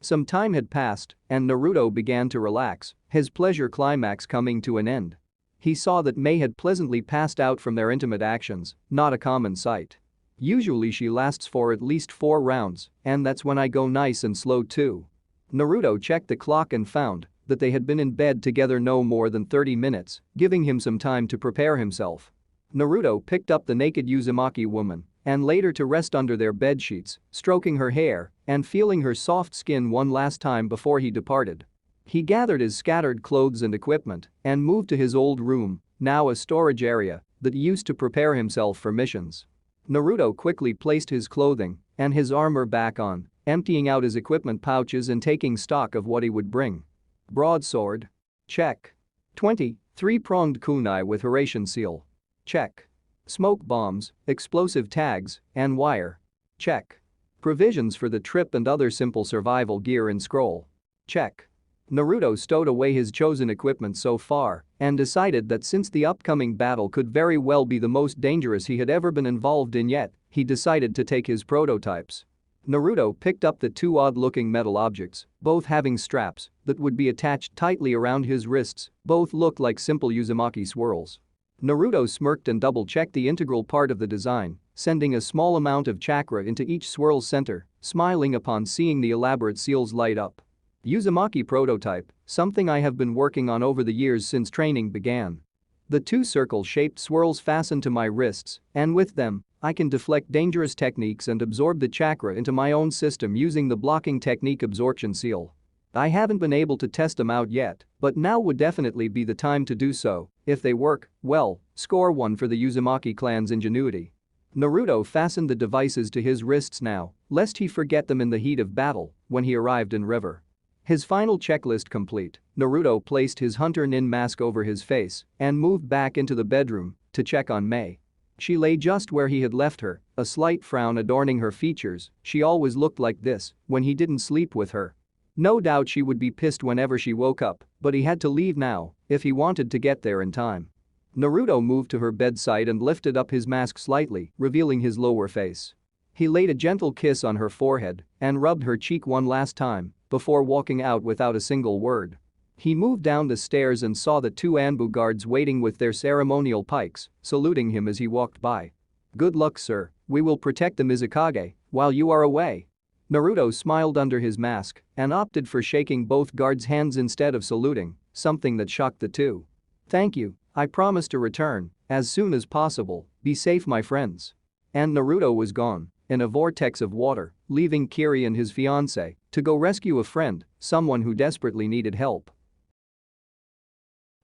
Some time had passed and Naruto began to relax, his pleasure climax coming to an end. He saw that Mei had pleasantly passed out from their intimate actions, not a common sight. Usually she lasts for at least 4 rounds, and that's when I go nice and slow too. Naruto checked the clock and found that they had been in bed together no more than 30 minutes, giving him some time to prepare himself. Naruto picked up the naked Uzumaki woman and laid her to rest under their bedsheets, stroking her hair and feeling her soft skin one last time before he departed. He gathered his scattered clothes and equipment and moved to his old room, now a storage area that he used to prepare himself for missions. Naruto quickly placed his clothing and his armor back on, emptying out his equipment pouches and taking stock of what he would bring. Broadsword. Check. 20, 3-pronged kunai with Horatian seal. Check. Smoke bombs, explosive tags, and wire. Check. Provisions for the trip and other simple survival gear and scroll. Check. Naruto stowed away his chosen equipment so far and decided that since the upcoming battle could very well be the most dangerous he had ever been involved in yet, he decided to take his prototypes. Naruto picked up the 2 odd-looking metal objects, both having straps that would be attached tightly around his wrists. Both looked like simple Uzumaki swirls. Naruto smirked and double-checked the integral part of the design, sending a small amount of chakra into each swirl's center, smiling upon seeing the elaborate seals light up. Uzumaki prototype, something I have been working on over the years since training began. The 2 circle-shaped swirls fasten to my wrists, and with them, I can deflect dangerous techniques and absorb the chakra into my own system using the blocking technique absorption seal. I haven't been able to test them out yet, but now would definitely be the time to do so. If they work, well, score 1 for the Uzumaki clan's ingenuity. Naruto fastened the devices to his wrists now lest he forget them in the heat of battle when he arrived in river. His final checklist complete, Naruto placed his hunter nin mask over his face and moved back into the bedroom to check on Mei. She lay just where he had left her, a slight frown adorning her features. She always looked like this when he didn't sleep with her. No doubt she would be pissed whenever she woke up, but he had to leave now if he wanted to get there in time. Naruto moved to her bedside and lifted up his mask slightly, revealing his lower face. He laid a gentle kiss on her forehead and rubbed her cheek one last time before walking out without a single word. He moved down the stairs and saw the two Anbu guards waiting with their ceremonial pikes, saluting him as he walked by. "Good luck, sir, we will protect the Mizukage while you are away." Naruto smiled under his mask and opted for shaking both guards' hands instead of saluting, something that shocked the two. "Thank you, I promise to return as soon as possible, be safe my friends." And Naruto was gone in a vortex of water, leaving Kiri and his fiancée to go rescue a friend, someone who desperately needed help.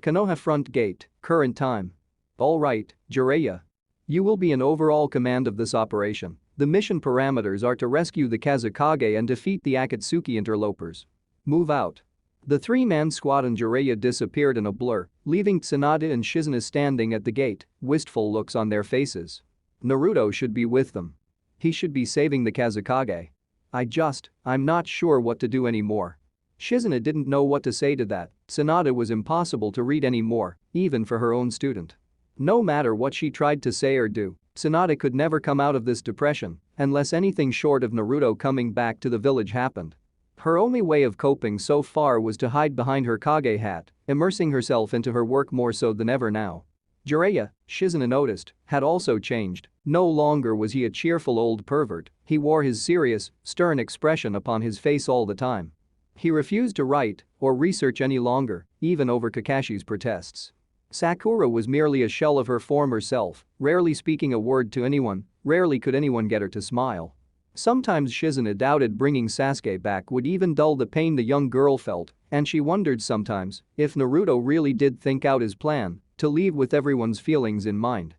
Konoha front gate, current time. "Alright, Jiraiya. You will be in overall command of this operation. The mission parameters are to rescue the Kazekage and defeat the Akatsuki interlopers. Move out." The three-man squad and Jiraiya disappeared in a blur, leaving Tsunade and Shizune standing at the gate, wistful looks on their faces. Naruto should be with them. He should be saving the Kazekage. I'm not sure what to do anymore." Shizune didn't know what to say to that. Tsunade was impossible to read anymore, even for her own student. No matter what she tried to say or do, Tsunade could never come out of this depression unless anything short of Naruto coming back to the village happened. Her only way of coping so far was to hide behind her Kage hat, immersing herself into her work more so than ever now. Jiraiya, Shizune noticed, had also changed. No longer was he a cheerful old pervert, he wore his serious, stern expression upon his face all the time. He refused to write or research any longer, even over Kakashi's protests. Sakura was merely a shell of her former self, rarely speaking a word to anyone, rarely could anyone get her to smile. Sometimes Shizune doubted bringing Sasuke back would even dull the pain the young girl felt, and she wondered sometimes if Naruto really did think out his plan to leave with everyone's feelings in mind.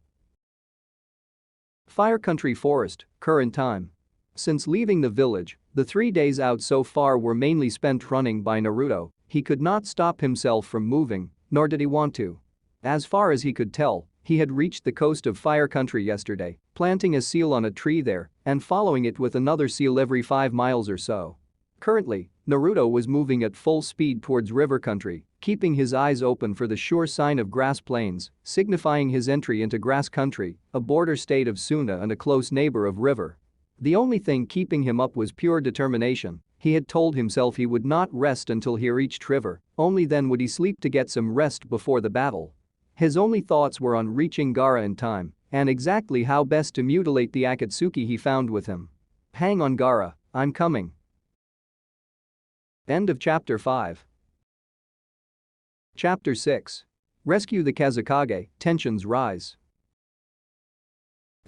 Fire Country Forest, current time. Since leaving the village, the 3 days out so far were mainly spent running by Naruto. He could not stop himself from moving, nor did he want to. As far as he could tell, he had reached the coast of Fire Country yesterday, planting a seal on a tree there and following it with another seal every 5 miles or so. Currently, Naruto was moving at full speed towards River Country, keeping his eyes open for the sure sign of grass plains, signifying his entry into Grass Country, a border state of Suna and a close neighbor of River. The only thing keeping him up was pure determination. He had told himself he would not rest until he reached River, only then would he sleep to get some rest before the battle. His only thoughts were on reaching Gaara in time and exactly how best to mutilate the Akatsuki he found with him. "Hang on Gaara, I'm coming." End of Chapter 5. Chapter 6. Rescue the Kazekage, tensions rise.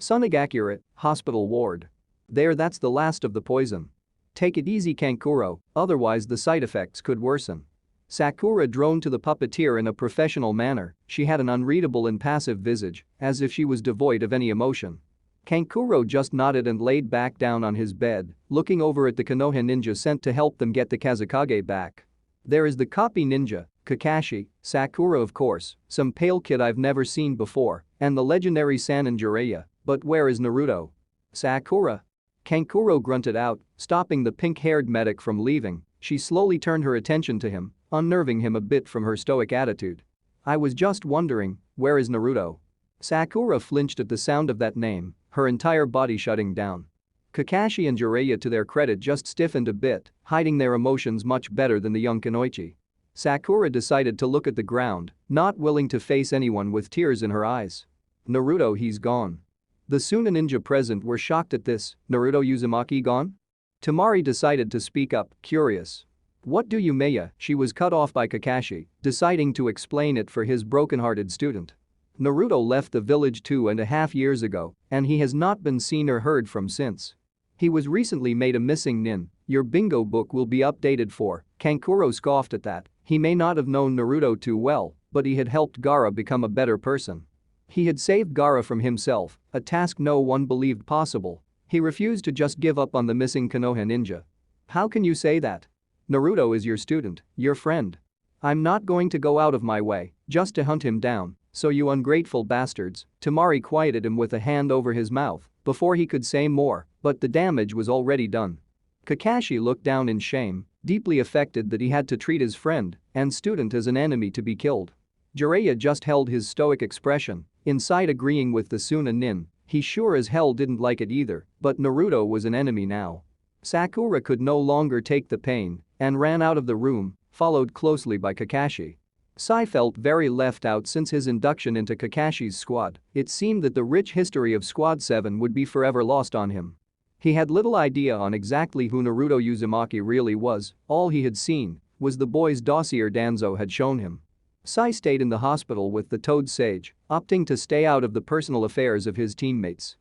Sunagakuret, hospital ward. That's the last of the poison. Take it easy Kankuro, otherwise the side effects could worsen. Sakura droned to the puppeteer in a professional manner. She had an unreadable and passive visage, as if she was devoid of any emotion. Kankuro just nodded and laid back down on his bed, looking over at the Konoha ninja sent to help them get the Kazekage back. There is the copy ninja, Kakashi, Sakura of course, some pale kid I've never seen before, and the legendary Sannin Jiraiya, but where is Naruto? Sakura? Kankuro grunted out, stopping the pink-haired medic from leaving. She slowly turned her attention to him, unnerving him a bit from her stoic attitude. "I was just wondering, where is Naruto?" Sakura flinched at the sound of that name, her entire body shutting down. Kakashi and Jiraiya to their credit just stiffened a bit, hiding their emotions much better than the young Kunoichi. Sakura decided to look at the ground, not willing to face anyone with tears in her eyes. "Naruto, he's gone." The Suna ninja present were shocked at this. "Naruto Uzumaki gone?" Temari decided to speak up, curious. "What do you mean?" She was cut off by Kakashi, deciding to explain it for his broken-hearted student. Naruto left the village 2.5 years ago, and he has not been seen or heard from since. He was recently made a missing nin. Your bingo book will be updated for. Kankuro scoffed at that. He may not have known Naruto too well, but he had helped Gaara become a better person. He had saved Gaara from himself, a task no one believed possible. He refused to just give up on the missing Konoha ninja. How can you say that? Naruto is your student, your friend. I'm not going to go out of my way just to hunt him down, so you ungrateful bastards. Temari quieted him with a hand over his mouth before he could say more, but the damage was already done. Kakashi looked down in shame, deeply affected that he had to treat his friend and student as an enemy to be killed. Jiraiya just held his stoic expression, inside agreeing with the Suna Nin. He sure as hell didn't like it either, but Naruto was an enemy now. Sakura could no longer take the pain and ran out of the room, followed closely by Kakashi. Sai felt very left out since his induction into Kakashi's squad. It seemed that the rich history of Squad 7 would be forever lost on him. He had little idea on exactly who Naruto Uzumaki really was. All he had seen was the boy's dossier Danzo had shown him. Sai stayed in the hospital with the Toad Sage, opting to stay out of the personal affairs of his teammates.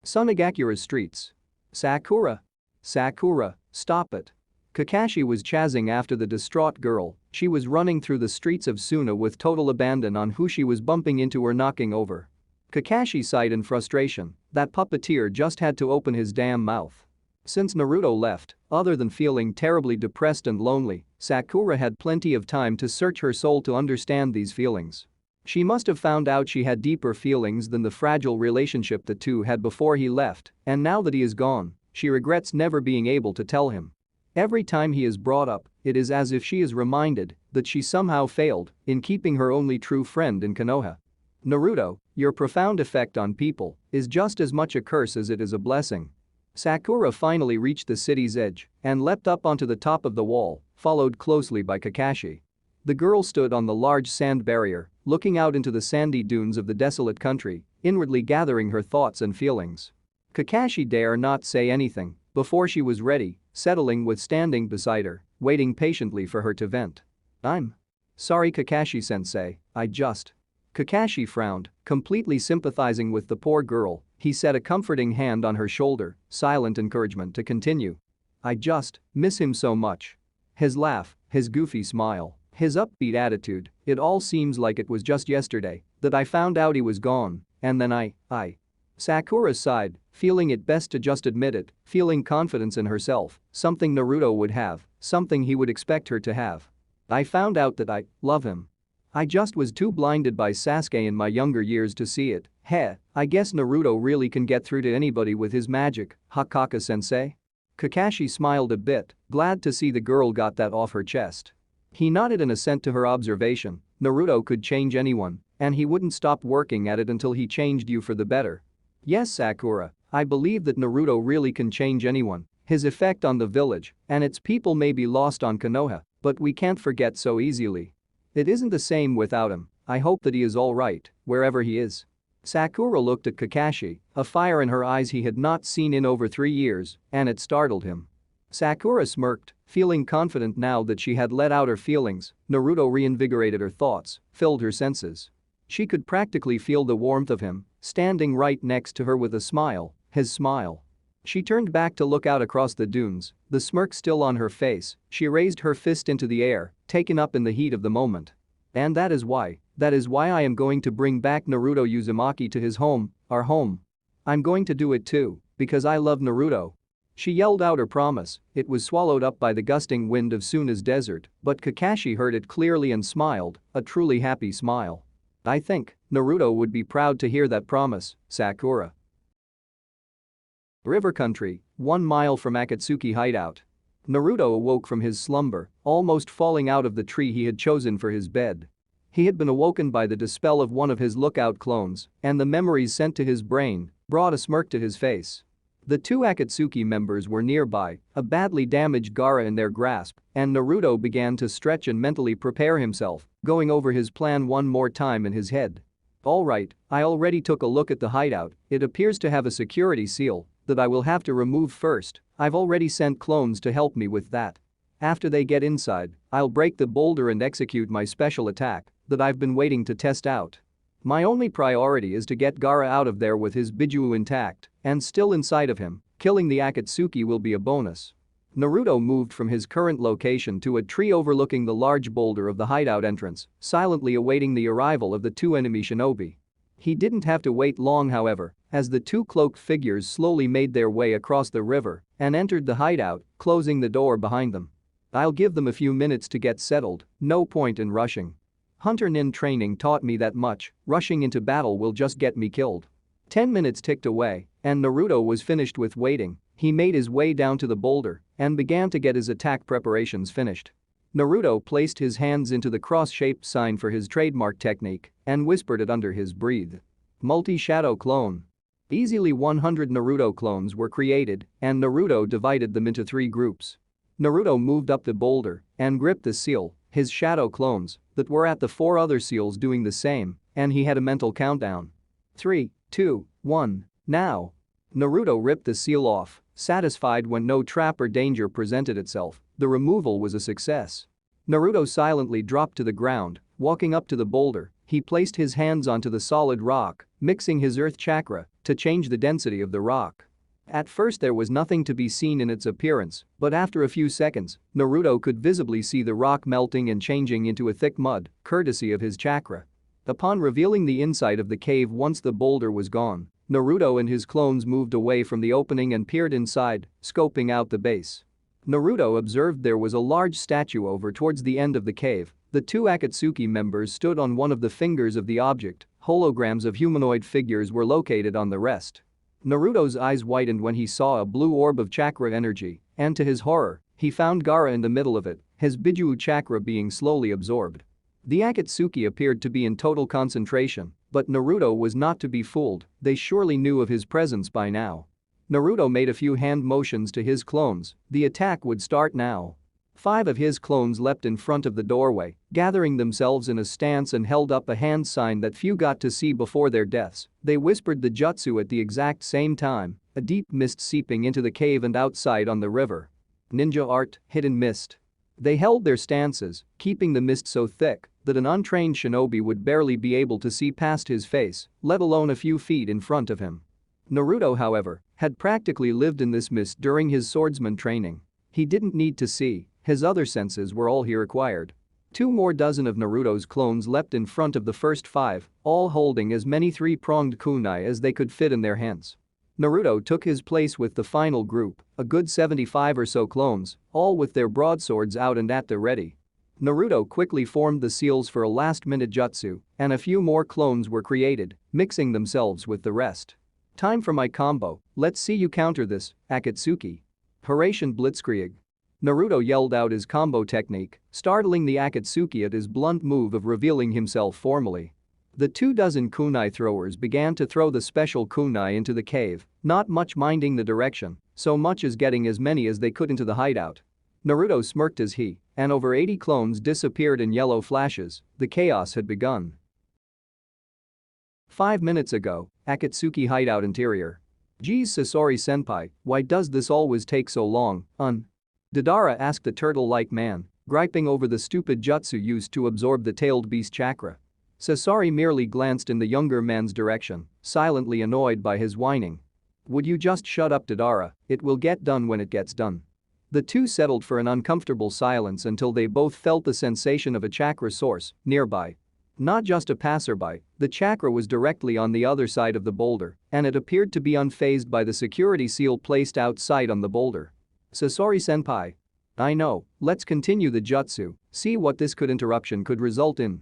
Sunagakura's streets. Sakura. Sakura, stop it. Kakashi was chasing after the distraught girl. She was running through the streets of Suna with total abandon on who she was bumping into or knocking over. Kakashi sighed in frustration. That puppeteer just had to open his damn mouth. Since Naruto left, other than feeling terribly depressed and lonely, Sakura had plenty of time to search her soul to understand these feelings. She must have found out she had deeper feelings than the fragile relationship the two had before he left, and now that he is gone, she regrets never being able to tell him. Every time he is brought up, it is as if she is reminded that she somehow failed in keeping her only true friend in Konoha. Naruto, your profound effect on people is just as much a curse as it is a blessing. Sakura finally reached the city's edge and leapt up onto the top of the wall, followed closely by Kakashi. The girl stood on the large sand barrier, looking out into the sandy dunes of the desolate country, inwardly gathering her thoughts and feelings. Kakashi dare not say anything before she was ready, settling with standing beside her, waiting patiently for her to vent. I'm sorry, Kakashi-sensei, Kakashi frowned, completely sympathizing with the poor girl. He set a comforting hand on her shoulder, silent encouragement to continue. I just miss him so much. His laugh, his goofy smile, his upbeat attitude, it all seems like it was just yesterday that I found out he was gone, and then I. Sakura sighed, feeling it best to just admit it, feeling confidence in herself, something Naruto would have, something he would expect her to have. I found out that I love him. I just was too blinded by Sasuke in my younger years to see it. Heh, I guess Naruto really can get through to anybody with his magic, Hakaka-sensei? Kakashi smiled a bit, glad to see the girl got that off her chest. He nodded in assent to her observation. Naruto could change anyone, and he wouldn't stop working at it until he changed you for the better. Yes, Sakura, I believe that Naruto really can change anyone. His effect on the village and its people may be lost on Konoha, but we can't forget so easily. It isn't the same without him. I hope that he is all right, wherever he is. Sakura looked at Kakashi, a fire in her eyes he had not seen in over 3 years, and it startled him. Sakura smirked, feeling confident now that she had let out her feelings. Naruto reinvigorated her thoughts, filled her senses. She could practically feel the warmth of him, standing right next to her with a smile, his smile. She turned back to look out across the dunes, the smirk still on her face. She raised her fist into the air, taken up in the heat of the moment. And that is why I am going to bring back Naruto Uzumaki to his home, our home. I'm going to do it too, because I love Naruto. She yelled out her promise. It was swallowed up by the gusting wind of Suna's desert, but Kakashi heard it clearly and smiled, a truly happy smile. I think Naruto would be proud to hear that promise, Sakura. River Country, 1 mile from Akatsuki hideout. Naruto awoke from his slumber, almost falling out of the tree he had chosen for his bed. He had been awoken by the dispel of one of his lookout clones, and the memories sent to his brain brought a smirk to his face. The 2 Akatsuki members were nearby, a badly damaged Gaara in their grasp, and Naruto began to stretch and mentally prepare himself, going over his plan one more time in his head. Alright, I already took a look at the hideout. It appears to have a security seal that I will have to remove first. I've already sent clones to help me with that. After they get inside, I'll break the boulder and execute my special attack that I've been waiting to test out. My only priority is to get Gaara out of there with his Biju intact and still inside of him. Killing the Akatsuki will be a bonus. Naruto moved from his current location to a tree overlooking the large boulder of the hideout entrance, silently awaiting the arrival of the 2 enemy shinobi. He didn't have to wait long, however, as the two cloaked figures slowly made their way across the river and entered the hideout, closing the door behind them. I'll give them a few minutes to get settled, no point in rushing. Hunter Nin training taught me that much, rushing into battle will just get me killed. 10 minutes ticked away, and Naruto was finished with waiting. He made his way down to the boulder and began to get his attack preparations finished. Naruto placed his hands into the cross-shaped sign for his trademark technique and whispered it under his breath. Multi-shadow clone. Easily 100 Naruto clones were created, and Naruto divided them into 3 groups. Naruto moved up the boulder and gripped the seal, his shadow clones, that were at the 4 other seals doing the same, and he had a mental countdown. 3, 2, 1, now. Naruto ripped the seal off, satisfied when no trap or danger presented itself. The removal was a success. Naruto silently dropped to the ground, walking up to the boulder. He placed his hands onto the solid rock, mixing his earth chakra to change the density of the rock. At first there was nothing to be seen in its appearance, but after a few seconds, Naruto could visibly see the rock melting and changing into a thick mud, courtesy of his chakra. Upon revealing the inside of the cave once the boulder was gone, Naruto and his clones moved away from the opening and peered inside, scoping out the base. Naruto observed there was a large statue over towards the end of the cave. The 2 Akatsuki members stood on one of the fingers of the object. Holograms of humanoid figures were located on the rest. Naruto's eyes widened when he saw a blue orb of chakra energy, and to his horror, he found Gaara in the middle of it, his Bijuu chakra being slowly absorbed. The Akatsuki appeared to be in total concentration, but Naruto was not to be fooled. They surely knew of his presence by now. Naruto made a few hand motions to his clones. The attack would start now. 5 of his clones leapt in front of the doorway, gathering themselves in a stance and held up a hand sign that few got to see before their deaths. They whispered the jutsu at the exact same time, a deep mist seeping into the cave and outside on the river. Ninja art, hidden mist. They held their stances, keeping the mist so thick that an untrained shinobi would barely be able to see past his face, let alone a few feet in front of him. Naruto, however, had practically lived in this mist during his swordsman training. He didn't need to see, his other senses were all he required. 2 more dozen of Naruto's clones leapt in front of the first 5, all holding as many 3-pronged kunai as they could fit in their hands. Naruto took his place with the final group, a good 75 or so clones, all with their broadswords out and at the ready. Naruto quickly formed the seals for a last-minute jutsu, and a few more clones were created, mixing themselves with the rest. Time for my combo, let's see you counter this, Akatsuki. Horatian Blitzkrieg. Naruto yelled out his combo technique, startling the Akatsuki at his blunt move of revealing himself formally. The 24 kunai throwers began to throw the special kunai into the cave, not much minding the direction, so much as getting as many as they could into the hideout. Naruto smirked as he and over 80 clones disappeared in yellow flashes. The chaos had begun. 5 minutes ago, Akatsuki hideout interior. Geez, Sasori-senpai, why does this always take so long, Deidara asked the turtle-like man, griping over the stupid jutsu used to absorb the tailed beast chakra. Sasori merely glanced in the younger man's direction, silently annoyed by his whining. Would you just shut up, Deidara, it will get done when it gets done. The two settled for an uncomfortable silence until they both felt the sensation of a chakra source nearby. Not just a passerby, the chakra was directly on the other side of the boulder, and it appeared to be unfazed by the security seal placed outside on the boulder. Sasori-senpai. I know, let's continue the jutsu, see what this interruption could result in.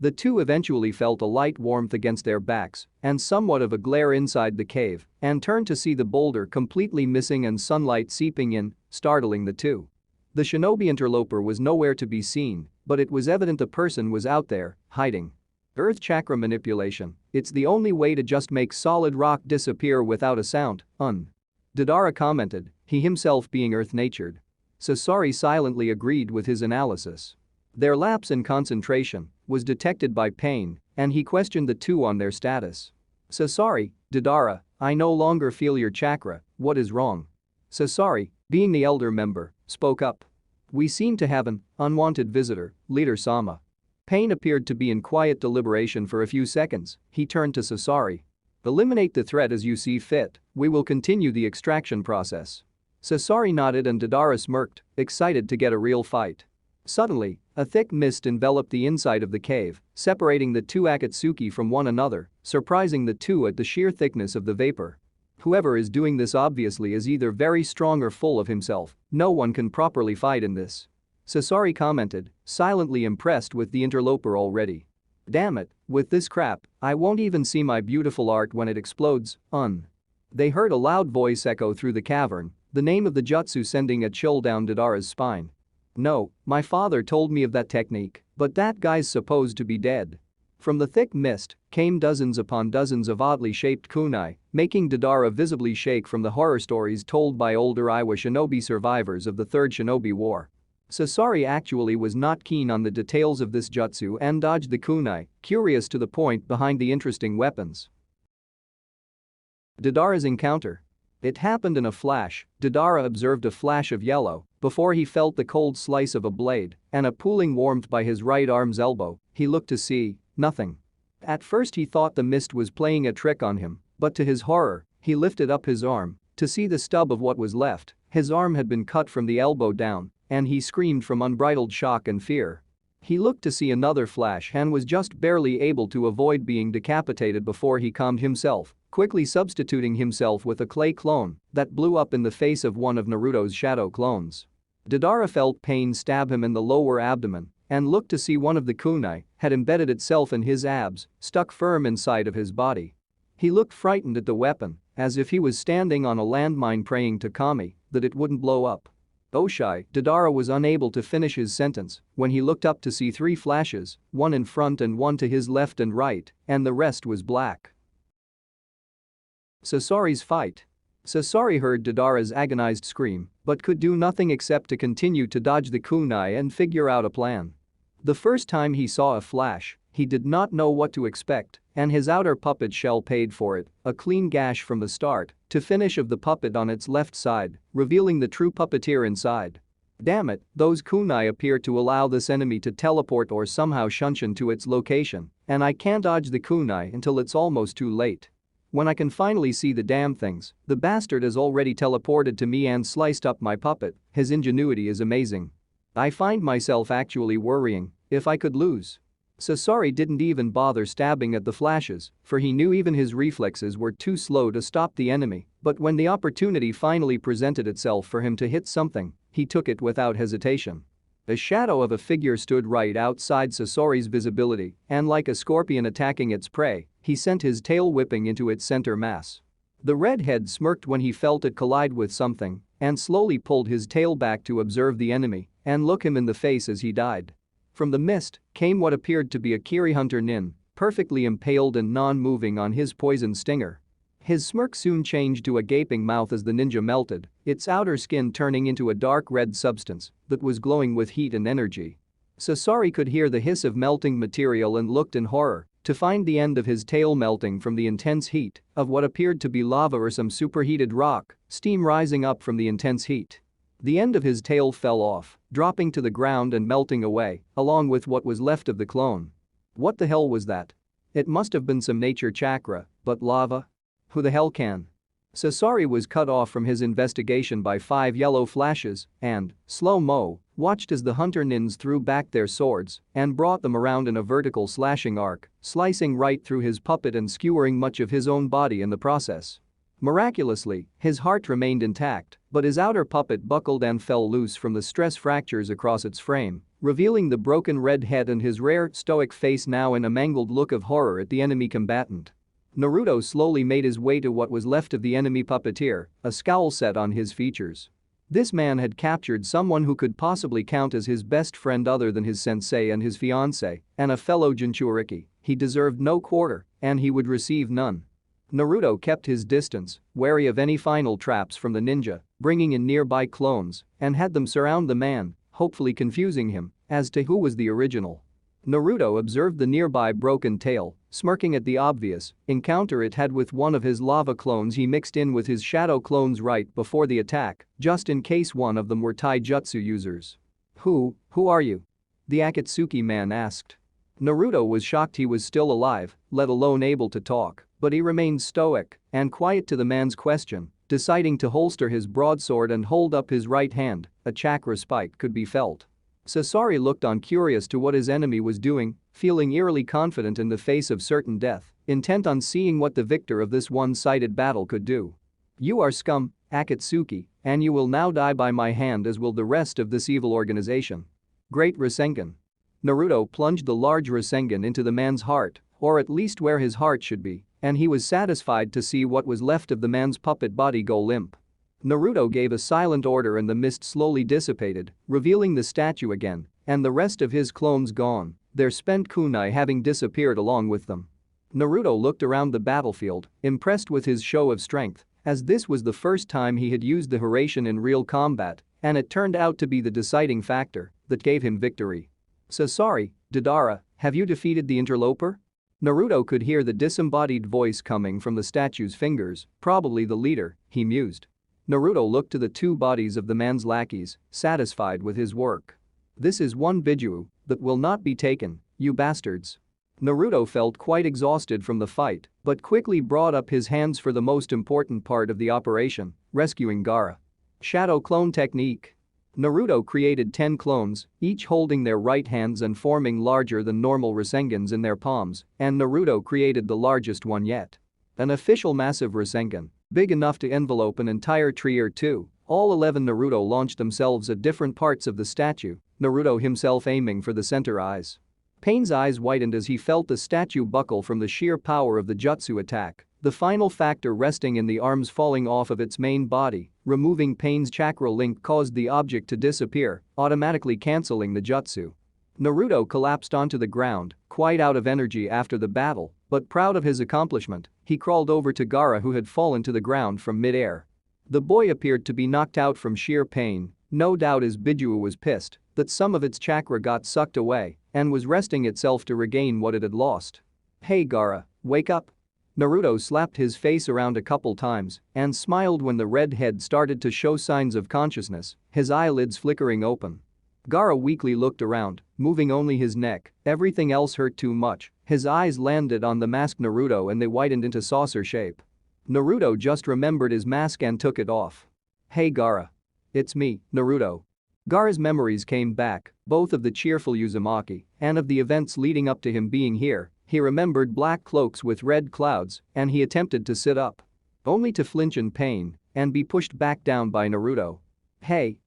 The two eventually felt a light warmth against their backs and somewhat of a glare inside the cave and turned to see the boulder completely missing and sunlight seeping in, startling the two. The shinobi interloper was nowhere to be seen, but it was evident a person was out there, hiding. Earth chakra manipulation, it's the only way to just make solid rock disappear without a sound, Deidara commented, he himself being earth-natured. Sasori silently agreed with his analysis. Their lapse in concentration was detected by Pain, and he questioned the two on their status. Sasori, Deidara, I no longer feel your chakra, what is wrong? Sasori, being the elder member, spoke up. We seem to have an unwanted visitor, Leader Sama. Pain appeared to be in quiet deliberation for a few seconds. He turned to Sasori. Eliminate the threat as you see fit, we will continue the extraction process. Sasori nodded and Deidara smirked, excited to get a real fight. Suddenly, a thick mist enveloped the inside of the cave, separating the two Akatsuki from one another, surprising the two at the sheer thickness of the vapor. Whoever is doing this obviously is either very strong or full of himself, no one can properly fight in this. Sasori commented, silently impressed with the interloper already. Damn it, with this crap, I won't even see my beautiful art when it explodes, They heard a loud voice echo through the cavern, the name of the jutsu sending a chill down Dodara's spine. No, my father told me of that technique, but that guy's supposed to be dead. From the thick mist came dozens upon dozens of oddly shaped kunai, making Dodara visibly shake from the horror stories told by older Iwa shinobi survivors of the Third Shinobi War. Sasori actually was not keen on the details of this jutsu and dodged the kunai, curious to the point behind the interesting weapons. Dodara's encounter. It happened in a flash. Dodara observed a flash of yellow before he felt the cold slice of a blade and a pooling warmth by his right arm's elbow. He looked to see nothing. At first he thought the mist was playing a trick on him, but to his horror, he lifted up his arm to see the stub of what was left. His arm had been cut from the elbow down, and he screamed from unbridled shock and fear. He looked to see another flash and was just barely able to avoid being decapitated before he calmed himself, quickly substituting himself with a clay clone that blew up in the face of one of Naruto's shadow clones. Dodara felt pain stab him in the lower abdomen and looked to see one of the kunai had embedded itself in his abs, stuck firm inside of his body. He looked frightened at the weapon, as if he was standing on a landmine praying to Kami that it wouldn't blow up. Oshai, Dodara was unable to finish his sentence when he looked up to see three flashes, one in front and one to his left and right, and the rest was black. Sasori's fight. Sasori heard Dodara's agonized scream but could do nothing except to continue to dodge the kunai and figure out a plan. The first time he saw a flash, he did not know what to expect, and his outer puppet shell paid for it, a clean gash from the start to finish of the puppet on its left side, revealing the true puppeteer inside. Damn it, those kunai appear to allow this enemy to teleport or somehow shunshin to its location, and I can't dodge the kunai until it's almost too late. When I can finally see the damn things, the bastard has already teleported to me and sliced up my puppet. His ingenuity is amazing. I find myself actually worrying if I could lose. Sasori didn't even bother stabbing at the flashes, for he knew even his reflexes were too slow to stop the enemy, but when the opportunity finally presented itself for him to hit something, he took it without hesitation. A shadow of a figure stood right outside Sasori's visibility, and like a scorpion attacking its prey, he sent his tail whipping into its center mass. The redhead smirked when he felt it collide with something and slowly pulled his tail back to observe the enemy and look him in the face as he died. From the mist came what appeared to be a Kiri Hunter Nin, perfectly impaled and non-moving on his poison stinger. His smirk soon changed to a gaping mouth as the ninja melted, its outer skin turning into a dark red substance that was glowing with heat and energy. Sasori could hear the hiss of melting material and looked in horror to find the end of his tail melting from the intense heat of what appeared to be lava or some superheated rock, steam rising up from the intense heat. The end of his tail fell off, dropping to the ground and melting away, along with what was left of the clone. What the hell was that? It must have been some nature chakra, but lava? Who the hell can? Sasori was cut off from his investigation by 5 yellow flashes and, slow-mo, watched as the hunter nins threw back their swords and brought them around in a vertical slashing arc, slicing right through his puppet and skewering much of his own body in the process. Miraculously, his heart remained intact, but his outer puppet buckled and fell loose from the stress fractures across its frame, revealing the broken red head and his rare, stoic face now in a mangled look of horror at the enemy combatant. Naruto slowly made his way to what was left of the enemy puppeteer, a scowl set on his features. This man had captured someone who could possibly count as his best friend other than his sensei and his fiancée, and a fellow Jinchuriki. He deserved no quarter, and he would receive none. Naruto kept his distance, wary of any final traps from the ninja, bringing in nearby clones and had them surround the man, hopefully confusing him as to who was the original. Naruto observed the nearby broken tail, smirking at the obvious encounter it had with one of his lava clones he mixed in with his shadow clones right before the attack, just in case one of them were taijutsu users. Who are you?" the Akatsuki man asked. Naruto was shocked he was still alive, let alone able to talk, but he remained stoic and quiet to the man's question, deciding to holster his broadsword and hold up his right hand. A chakra spike could be felt. Sasori looked on, curious to what his enemy was doing, feeling eerily confident in the face of certain death, intent on seeing what the victor of this one-sided battle could do. "You are scum, Akatsuki, and you will now die by my hand, as will the rest of this evil organization." Great Rasengan. Naruto plunged the large Rasengan into the man's heart, or at least where his heart should be, and he was satisfied to see what was left of the man's puppet body go limp. Naruto gave a silent order and the mist slowly dissipated, revealing the statue again, and the rest of his clones gone, their spent kunai having disappeared along with them. Naruto looked around the battlefield, impressed with his show of strength, as this was the first time he had used the Hiraishin in real combat, and it turned out to be the deciding factor that gave him victory. "Sasori, Deidara, have you defeated the interloper?" Naruto could hear the disembodied voice coming from the statue's fingers, probably the leader, he mused. Naruto looked to the two bodies of the man's lackeys, satisfied with his work. "This is one Biju that will not be taken, you bastards." Naruto felt quite exhausted from the fight, but quickly brought up his hands for the most important part of the operation, rescuing Gaara. Shadow clone technique. Naruto created 10 clones, each holding their right hands and forming larger than normal Rasengans in their palms, and Naruto created the largest one yet. An official massive Rasengan, big enough to envelope an entire tree or two. All 11 Naruto launched themselves at different parts of the statue, Naruto himself aiming for the center eyes. Pain's eyes widened as he felt the statue buckle from the sheer power of the jutsu attack, the final factor resting in the arms falling off of its main body. Removing Pain's chakra link caused the object to disappear, automatically cancelling the jutsu. Naruto collapsed onto the ground, quite out of energy after the battle, but proud of his accomplishment, he crawled over to Gaara, who had fallen to the ground from mid-air. The boy appeared to be knocked out from sheer pain, no doubt his Biju was pissed that some of its chakra got sucked away and was resting itself to regain what it had lost. "Hey Gaara, wake up." Naruto slapped his face around a couple times and smiled when the red head started to show signs of consciousness, his eyelids flickering open. Gaara weakly looked around, moving only his neck, everything else hurt too much. His eyes landed on the masked Naruto and they widened into saucer shape. Naruto just remembered his mask and took it off. "Hey Gaara. It's me, Naruto." Gaara's memories came back, both of the cheerful Uzumaki and of the events leading up to him being here. He remembered black cloaks with red clouds, and he attempted to sit up. Only to flinch in pain and be pushed back down by Naruto. Hey.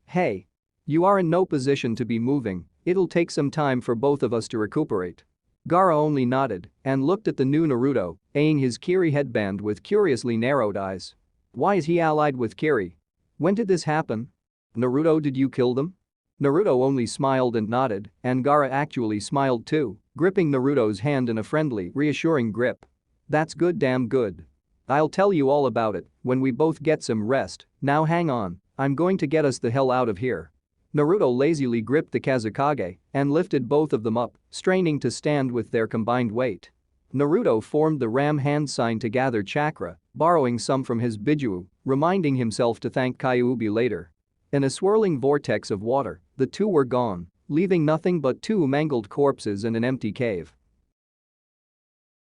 You are in no position to be moving, it'll take some time for both of us to recuperate." Gaara only nodded and looked at the new Naruto, eyeing his Kiri headband with curiously narrowed eyes. Why is he allied with Kiri? When did this happen? Naruto, did you kill them? Naruto only smiled and nodded, and Gaara actually smiled too, gripping Naruto's hand in a friendly, reassuring grip. "That's good, damn good. I'll tell you all about it when we both get some rest. Now hang on, I'm going to get us the hell out of here." Naruto lazily gripped the Kazekage and lifted both of them up, straining to stand with their combined weight. Naruto formed the ram hand sign to gather chakra, borrowing some from his Biju, reminding himself to thank Kyuubi later. In a swirling vortex of water, the two were gone, leaving nothing but 2 mangled corpses and an empty cave.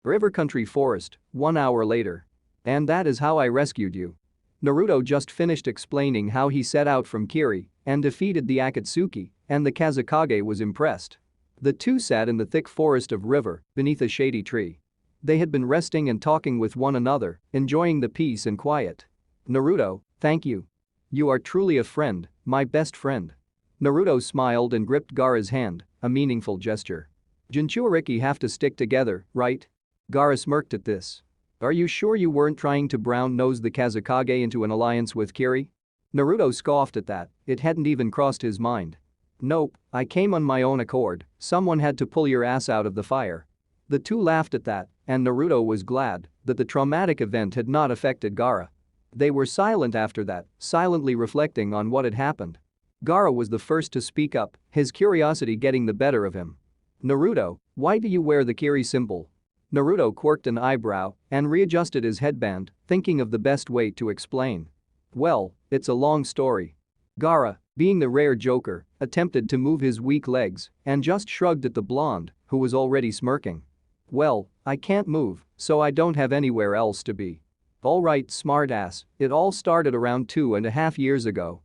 River Country Forest, 1 hour later. "And that is how I rescued you." Naruto just finished explaining how he set out from Kiri and defeated the Akatsuki, and the Kazekage was impressed. The two sat in the thick forest of river beneath a shady tree. They had been resting and talking with one another, enjoying the peace and quiet. "Naruto, thank you. You are truly a friend, my best friend." Naruto smiled and gripped Gaara's hand, a meaningful gesture. "Jinchuuriki have to stick together, right?" Gaara smirked at this. "Are you sure you weren't trying to brown-nose the Kazekage into an alliance with Kiri?" Naruto scoffed at that, it hadn't even crossed his mind. "Nope, I came on my own accord, someone had to pull your ass out of the fire." The two laughed at that, and Naruto was glad that the traumatic event had not affected Gaara. They were silent after that, silently reflecting on what had happened. Gaara was the first to speak up, his curiosity getting the better of him. "Naruto, why do you wear the Kiri symbol?" Naruto quirked an eyebrow and readjusted his headband, thinking of the best way to explain. "Well, it's a long story." Gaara, being the rare joker, attempted to move his weak legs and just shrugged at the blonde, who was already smirking. "Well, I can't move, so I don't have anywhere else to be." "Alright, smartass, it all started around 2.5 years ago."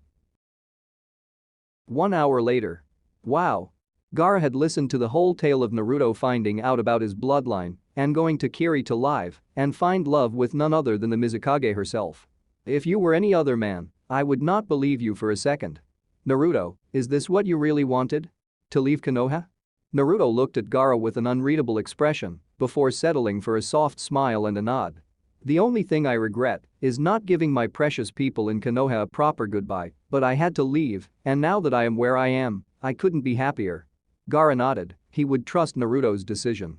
1 hour later. Wow. Gaara had listened to the whole tale of Naruto finding out about his bloodline and going to Kiri to live and find love with none other than the Mizukage herself. If you were any other man, I would not believe you for a second. Naruto, is this what you really wanted? To leave Konoha? Naruto looked at Gaara with an unreadable expression before settling for a soft smile and a nod. The only thing I regret is not giving my precious people in Konoha a proper goodbye, but I had to leave, and now that I am where I am, I couldn't be happier. Gaara nodded, he would trust Naruto's decision.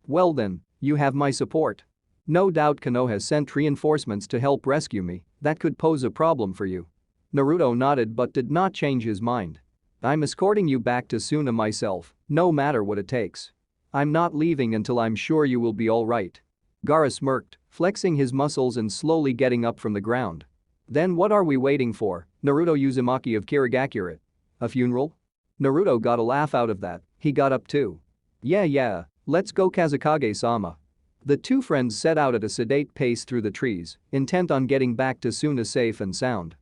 Well then, you have my support. No doubt Konoha sent reinforcements to help rescue me, that could pose a problem for you. Naruto nodded but did not change his mind. I'm escorting you back to Suna myself, no matter what it takes. I'm not leaving until I'm sure you will be alright. Gaara smirked, flexing his muscles and slowly getting up from the ground. Then what are we waiting for, Naruto Uzumaki of Kirigakure? A funeral? Naruto got a laugh out of that, he got up too. Yeah, let's go Kazekage-sama. The two friends set out at a sedate pace through the trees, intent on getting back to Suna safe and sound.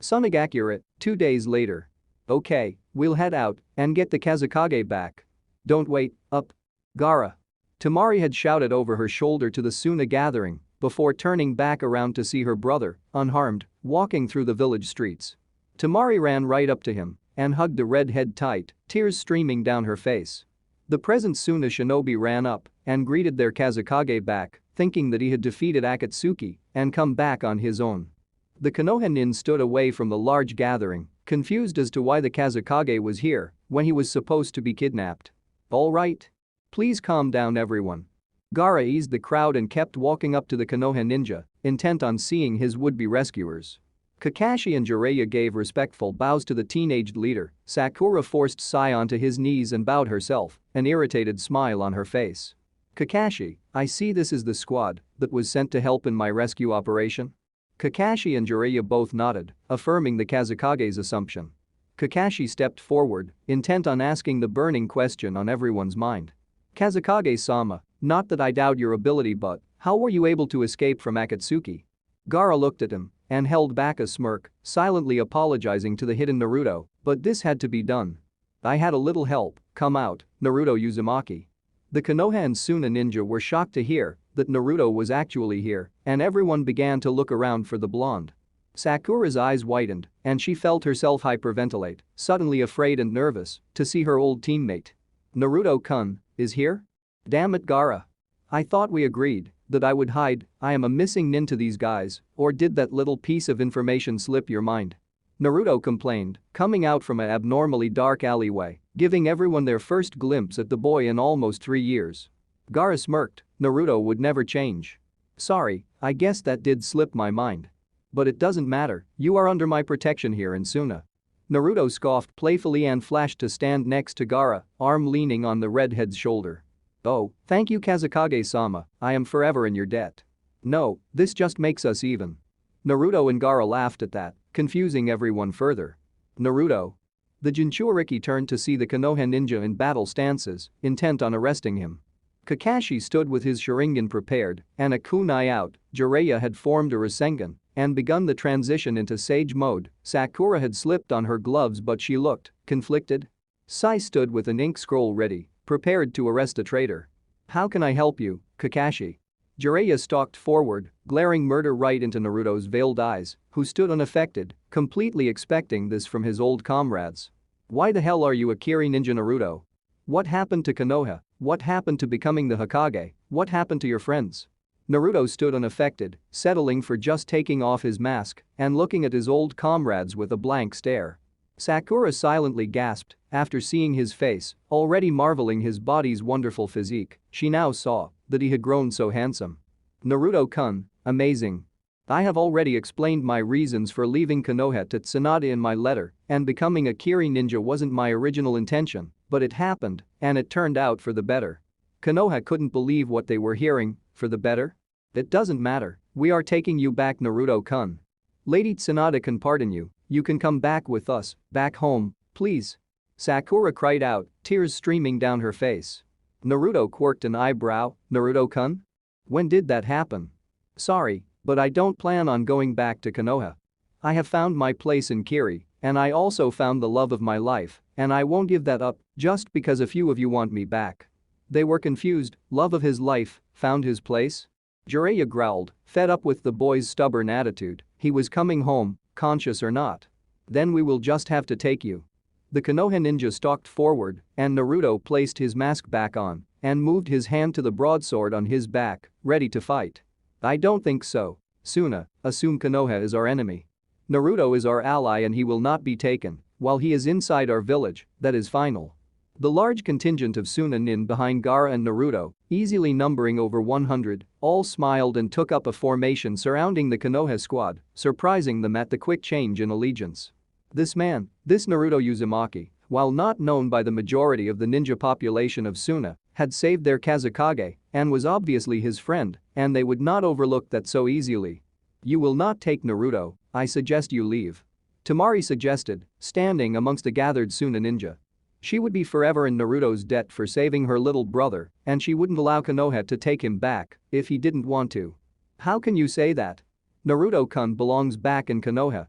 Sunagakure, 2 days later. Okay, we'll head out and get the Kazekage back. Don't wait, up. Gaara. Temari had shouted over her shoulder to the Suna gathering before turning back around to see her brother, unharmed, walking through the village streets. Temari ran right up to him and hugged the redhead tight, tears streaming down her face. The present Suna shinobi ran up and greeted their Kazekage back, thinking that he had defeated Akatsuki and come back on his own. The Konoha nin stood away from the large gathering, confused as to why the Kazekage was here when he was supposed to be kidnapped. All right. Please calm down everyone. Gaara eased the crowd and kept walking up to the Konoha ninja, intent on seeing his would-be rescuers. Kakashi and Jiraiya gave respectful bows to the teenaged leader. Sakura forced Sai onto his knees and bowed herself, an irritated smile on her face. Kakashi, I see this is the squad that was sent to help in my rescue operation. Kakashi and Jiraiya both nodded, affirming the Kazekage's assumption. Kakashi stepped forward, intent on asking the burning question on everyone's mind. Kazekage-sama, not that I doubt your ability but, how were you able to escape from Akatsuki? Gaara looked at him and held back a smirk, silently apologizing to the hidden Naruto, but this had to be done. I had a little help, come out, Naruto Uzumaki. The Konoha and Suna ninja were shocked to hear that Naruto was actually here, and everyone began to look around for the blonde. Sakura's eyes widened, and she felt herself hyperventilate, suddenly afraid and nervous to see her old teammate. Naruto-kun is here? Damn it, Gaara. I thought we agreed that I would hide, I am a missing nin to these guys, or did that little piece of information slip your mind? Naruto complained, coming out from an abnormally dark alleyway, giving everyone their first glimpse at the boy in almost 3 years. Gaara smirked, Naruto would never change. Sorry, I guess that did slip my mind. But it doesn't matter, you are under my protection here in Suna. Naruto scoffed playfully and flashed to stand next to Gaara, arm leaning on the redhead's shoulder. Oh, thank you Kazekage-sama, I am forever in your debt. No, this just makes us even. Naruto and Gaara laughed at that, confusing everyone further. Naruto. The Jinchuriki turned to see the Konoha ninja in battle stances, intent on arresting him. Kakashi stood with his Sharingan prepared and a kunai out. Jiraiya had formed a Rasengan and begun the transition into Sage mode. Sakura had slipped on her gloves but she looked conflicted. Sai stood with an ink scroll ready, prepared to arrest a traitor. How can I help you, Kakashi? Jiraiya stalked forward, glaring murder right into Naruto's veiled eyes, who stood unaffected, completely expecting this from his old comrades. Why the hell are you a Kiri ninja, Naruto? What happened to Konoha? What happened to becoming the Hokage? What happened to your friends? Naruto stood unaffected, settling for just taking off his mask and looking at his old comrades with a blank stare. Sakura silently gasped after seeing his face, already marveling his body's wonderful physique. She now saw that he had grown so handsome. Naruto-kun, amazing. I have already explained my reasons for leaving Konoha to Tsunade in my letter, and becoming a Kiri ninja wasn't my original intention, but it happened, and it turned out for the better. Konoha couldn't believe what they were hearing. For the better? It doesn't matter, we are taking you back, Naruto-kun. Lady Tsunade can pardon you, you can come back with us, back home, please. Sakura cried out, tears streaming down her face. Naruto quirked an eyebrow, Naruto-kun? When did that happen? Sorry, but I don't plan on going back to Konoha. I have found my place in Kiri, And I also found the love of my life, and I won't give that up just because a few of you want me back." They were confused. Love of his life found his place? Jiraiya growled, fed up with the boy's stubborn attitude. He was coming home, conscious or not. "Then we will just have to take you." The Konoha ninja stalked forward, and Naruto placed his mask back on and moved his hand to the broadsword on his back, ready to fight. "I don't think so. Suna, assume Konoha is our enemy. Naruto is our ally and he will not be taken while he is inside our village, that is final." The large contingent of Suna nin behind Gaara and Naruto, easily numbering over 100, all smiled and took up a formation surrounding the Konoha squad, surprising them at the quick change in allegiance. This man, this Naruto Uzumaki, while not known by the majority of the ninja population of Suna, had saved their Kazekage and was obviously his friend, and they would not overlook that so easily. "You will not take Naruto, I suggest you leave," Temari suggested, standing amongst the gathered Suna ninja. She would be forever in Naruto's debt for saving her little brother, and she wouldn't allow Konoha to take him back if he didn't want to. "How can you say that? Naruto-kun belongs back in Konoha,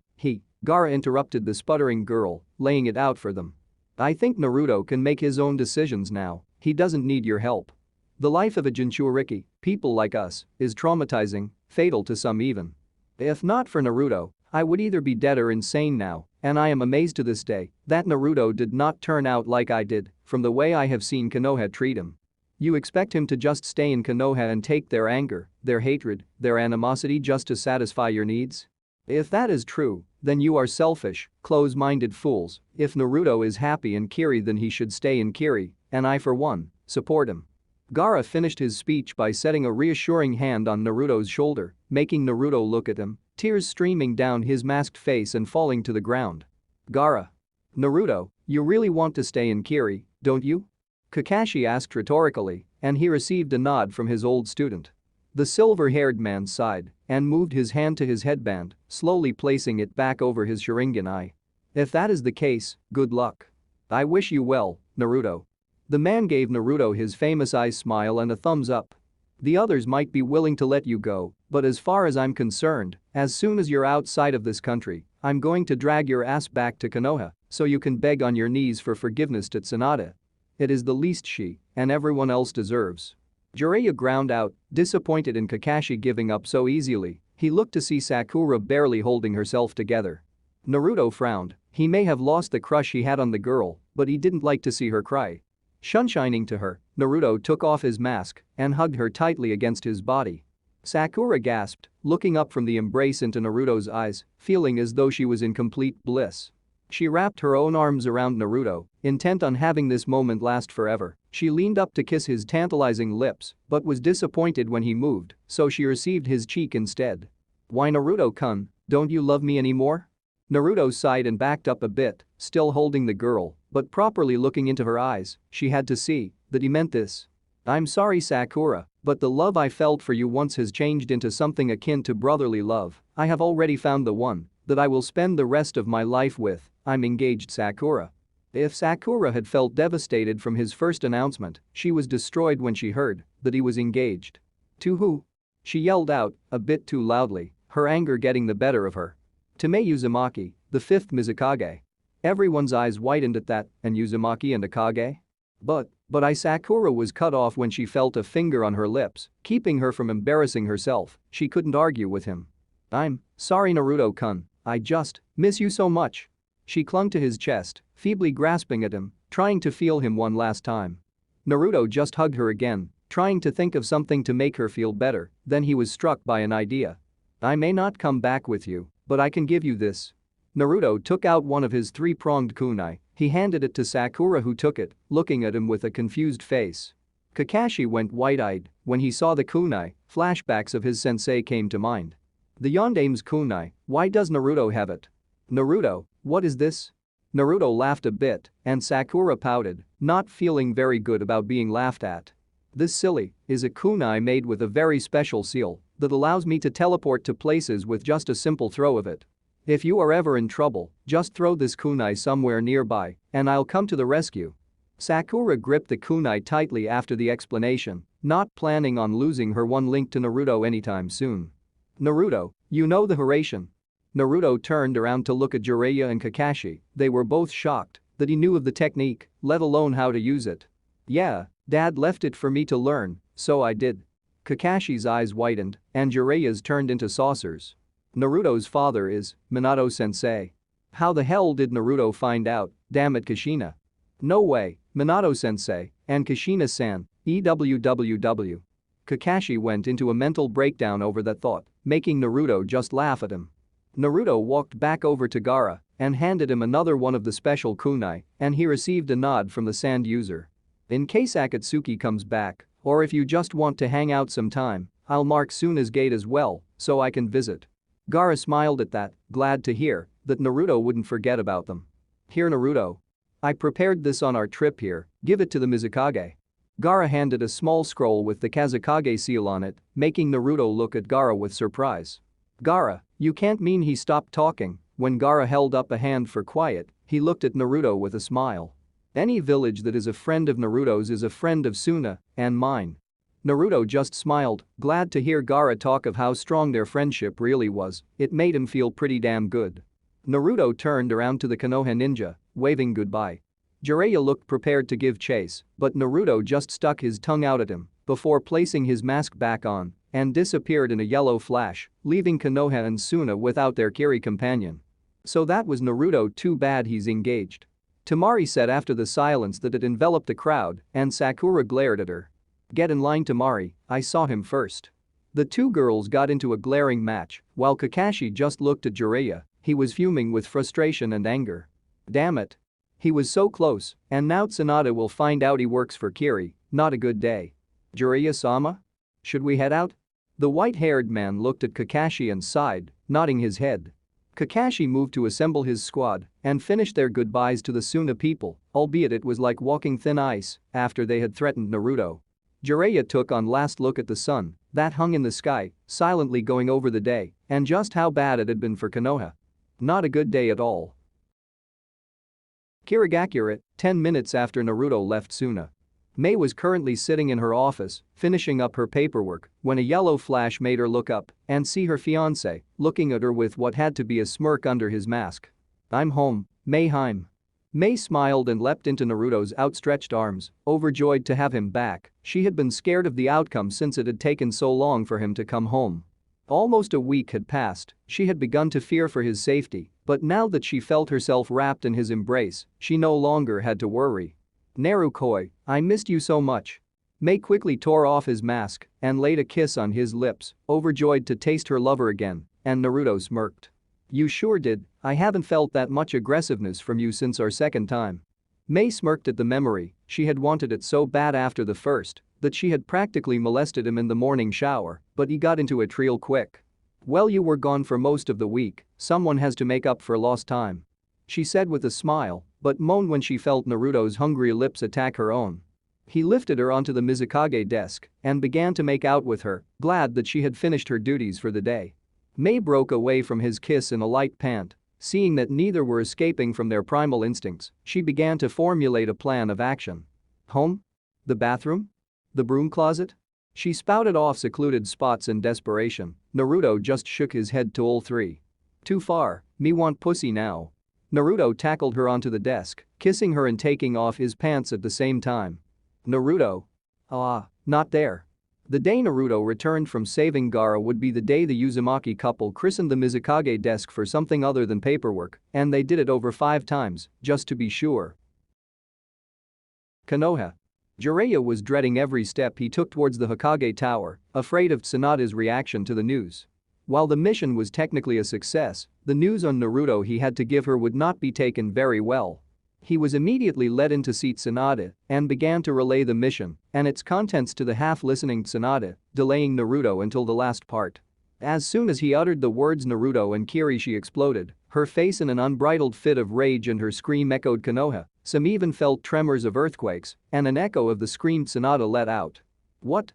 Gaara interrupted the sputtering girl, laying it out for them. "I think Naruto can make his own decisions now, he doesn't need your help. The life of a Jinchuriki, people like us, is traumatizing, fatal to some even. If not for Naruto, I would either be dead or insane now, and I am amazed to this day that Naruto did not turn out like I did from the way I have seen Konoha treat him. You expect him to just stay in Konoha and take their anger, their hatred, their animosity just to satisfy your needs? If that is true, then you are selfish, close-minded fools. If Naruto is happy in Kiri, then he should stay in Kiri, and I for one, support him." Gaara finished his speech by setting a reassuring hand on Naruto's shoulder, making Naruto look at him, tears streaming down his masked face and falling to the ground. "Gaara. Naruto, you really want to stay in Kiri, don't you?" Kakashi asked rhetorically, and he received a nod from his old student. The silver-haired man sighed and moved his hand to his headband, slowly placing it back over his Sharingan eye. "If that is the case, good luck. I wish you well, Naruto." The man gave Naruto his famous eye smile and a thumbs up. "The others might be willing to let you go, but as far as I'm concerned, as soon as you're outside of this country, I'm going to drag your ass back to Konoha so you can beg on your knees for forgiveness to Tsunade. It is the least she and everyone else deserves." Jiraiya ground out, disappointed in Kakashi giving up so easily. He looked to see Sakura barely holding herself together. Naruto frowned. He may have lost the crush he had on the girl, but he didn't like to see her cry. Sunshining to her, Naruto took off his mask and hugged her tightly against his body. Sakura gasped, looking up from the embrace into Naruto's eyes, feeling as though she was in complete bliss. She wrapped her own arms around Naruto, intent on having this moment last forever. She leaned up to kiss his tantalizing lips, but was disappointed when he moved, so she received his cheek instead. "Why, Naruto-kun, don't you love me anymore?" Naruto sighed and backed up a bit, still holding the girl, but properly looking into her eyes, she had to see that he meant this. "I'm sorry, Sakura, but the love I felt for you once has changed into something akin to brotherly love. I have already found the one that I will spend the rest of my life with. I'm engaged, Sakura." If Sakura had felt devastated from his first announcement, she was destroyed when she heard that he was engaged. "To who?" she yelled out, a bit too loudly, her anger getting the better of her. "To Mei Uzumaki, the 5th Mizukage." Everyone's eyes widened at that, and Uzumaki and Akage? But Sakura was cut off when she felt a finger on her lips, keeping her from embarrassing herself. She couldn't argue with him. "I'm sorry, Naruto-kun, I just miss you so much." She clung to his chest, feebly grasping at him, trying to feel him one last time. Naruto just hugged her again, trying to think of something to make her feel better, then he was struck by an idea. "I may not come back with you, but I can give you this." Naruto took out one of his three-pronged kunai. He handed it to Sakura, who took it, looking at him with a confused face. Kakashi went wide-eyed when he saw the kunai. Flashbacks of his sensei came to mind. The Yondame's kunai, why does Naruto have it? "Naruto, what is this?" Naruto laughed a bit, and Sakura pouted, not feeling very good about being laughed at. "This silly is a kunai made with a very special seal that allows me to teleport to places with just a simple throw of it. If you are ever in trouble, just throw this kunai somewhere nearby and I'll come to the rescue." Sakura gripped the kunai tightly after the explanation, not planning on losing her one link to Naruto anytime soon. "Naruto, you know the Hiraishin." Naruto turned around to look at Jiraiya and Kakashi. They were both shocked that he knew of the technique, let alone how to use it. Yeah, Dad left it for me to learn, so I did. Kakashi's eyes widened and Jiraiya's turned into saucers. Naruto's father is Minato-sensei. How the hell did Naruto find out, damn it Kushina? No way, Minato-sensei and Kushina-san, EWWW. Kakashi went into a mental breakdown over that thought, making Naruto just laugh at him. Naruto walked back over to Gaara and handed him another one of the special kunai, and he received a nod from the sand user. In case Akatsuki comes back, or if you just want to hang out sometime, I'll mark Suna's gate as well, so I can visit. Gaara smiled at that, glad to hear that Naruto wouldn't forget about them. Here Naruto. I prepared this on our trip here, give it to the Mizukage. Gaara handed a small scroll with the Kazekage seal on it, making Naruto look at Gaara with surprise. Gaara, you can't mean he stopped talking. When Gaara held up a hand for quiet, he looked at Naruto with a smile. Any village that is a friend of Naruto's is a friend of Suna and mine. Naruto just smiled, glad to hear Gaara talk of how strong their friendship really was. It made him feel pretty damn good. Naruto turned around to the Konoha ninja, waving goodbye. Jiraiya looked prepared to give chase, but Naruto just stuck his tongue out at him before placing his mask back on and disappeared in a yellow flash, leaving Konoha and Suna without their Kiri companion. So that was Naruto, too bad he's engaged. Temari said after the silence that had enveloped the crowd, and Sakura glared at her. Get in line Temari, I saw him first. The two girls got into a glaring match, while Kakashi just looked at Jiraiya. He was fuming with frustration and anger. Damn it. He was so close, and now Tsunade will find out he works for Kiri, not a good day. Jiraiya-sama? Should we head out? The white-haired man looked at Kakashi and sighed, nodding his head. Kakashi moved to assemble his squad and finished their goodbyes to the Suna people, albeit it was like walking thin ice after they had threatened Naruto. Jiraiya took one last look at the sun that hung in the sky, silently going over the day and just how bad it had been for Konoha. Not a good day at all. Kirigakure, 10 minutes after Naruto left Suna. Mei was currently sitting in her office, finishing up her paperwork, when a yellow flash made her look up and see her fiancé looking at her with what had to be a smirk under his mask. I'm home, Mei Heim. Mei smiled and leapt into Naruto's outstretched arms, overjoyed to have him back. She had been scared of the outcome since it had taken so long for him to come home. Almost a week had passed, she had begun to fear for his safety, but now that she felt herself wrapped in his embrace, she no longer had to worry. Narukoi, I missed you so much. Mei quickly tore off his mask and laid a kiss on his lips, overjoyed to taste her lover again, and Naruto smirked. You sure did, I haven't felt that much aggressiveness from you since our second time. Mei smirked at the memory, she had wanted it so bad after the first that she had practically molested him in the morning shower, but he got into it real quick. Well, you were gone for most of the week, someone has to make up for lost time. She said with a smile, but moaned when she felt Naruto's hungry lips attack her own. He lifted her onto the Mizukage desk and began to make out with her, glad that she had finished her duties for the day. Mei broke away from his kiss in a light pant. Seeing that neither were escaping from their primal instincts, she began to formulate a plan of action. Home? The bathroom? The broom closet? She spouted off secluded spots in desperation. Naruto just shook his head to all three. Too far, me want pussy now. Naruto tackled her onto the desk, kissing her and taking off his pants at the same time. Naruto. Ah, not there. The day Naruto returned from saving Gaara would be the day the Uzumaki couple christened the Mizukage desk for something other than paperwork, and they did it over 5 times, just to be sure. Konoha. Jiraiya was dreading every step he took towards the Hokage Tower, afraid of Tsunade's reaction to the news. While the mission was technically a success, the news on Naruto he had to give her would not be taken very well. He was immediately led in to see Tsunade and began to relay the mission and its contents to the half-listening Tsunade, delaying Naruto until the last part. As soon as he uttered the words Naruto and Kiri, she exploded, her face in an unbridled fit of rage, and her scream echoed Konoha. Some even felt tremors of earthquakes and an echo of the scream Tsunade let out. What?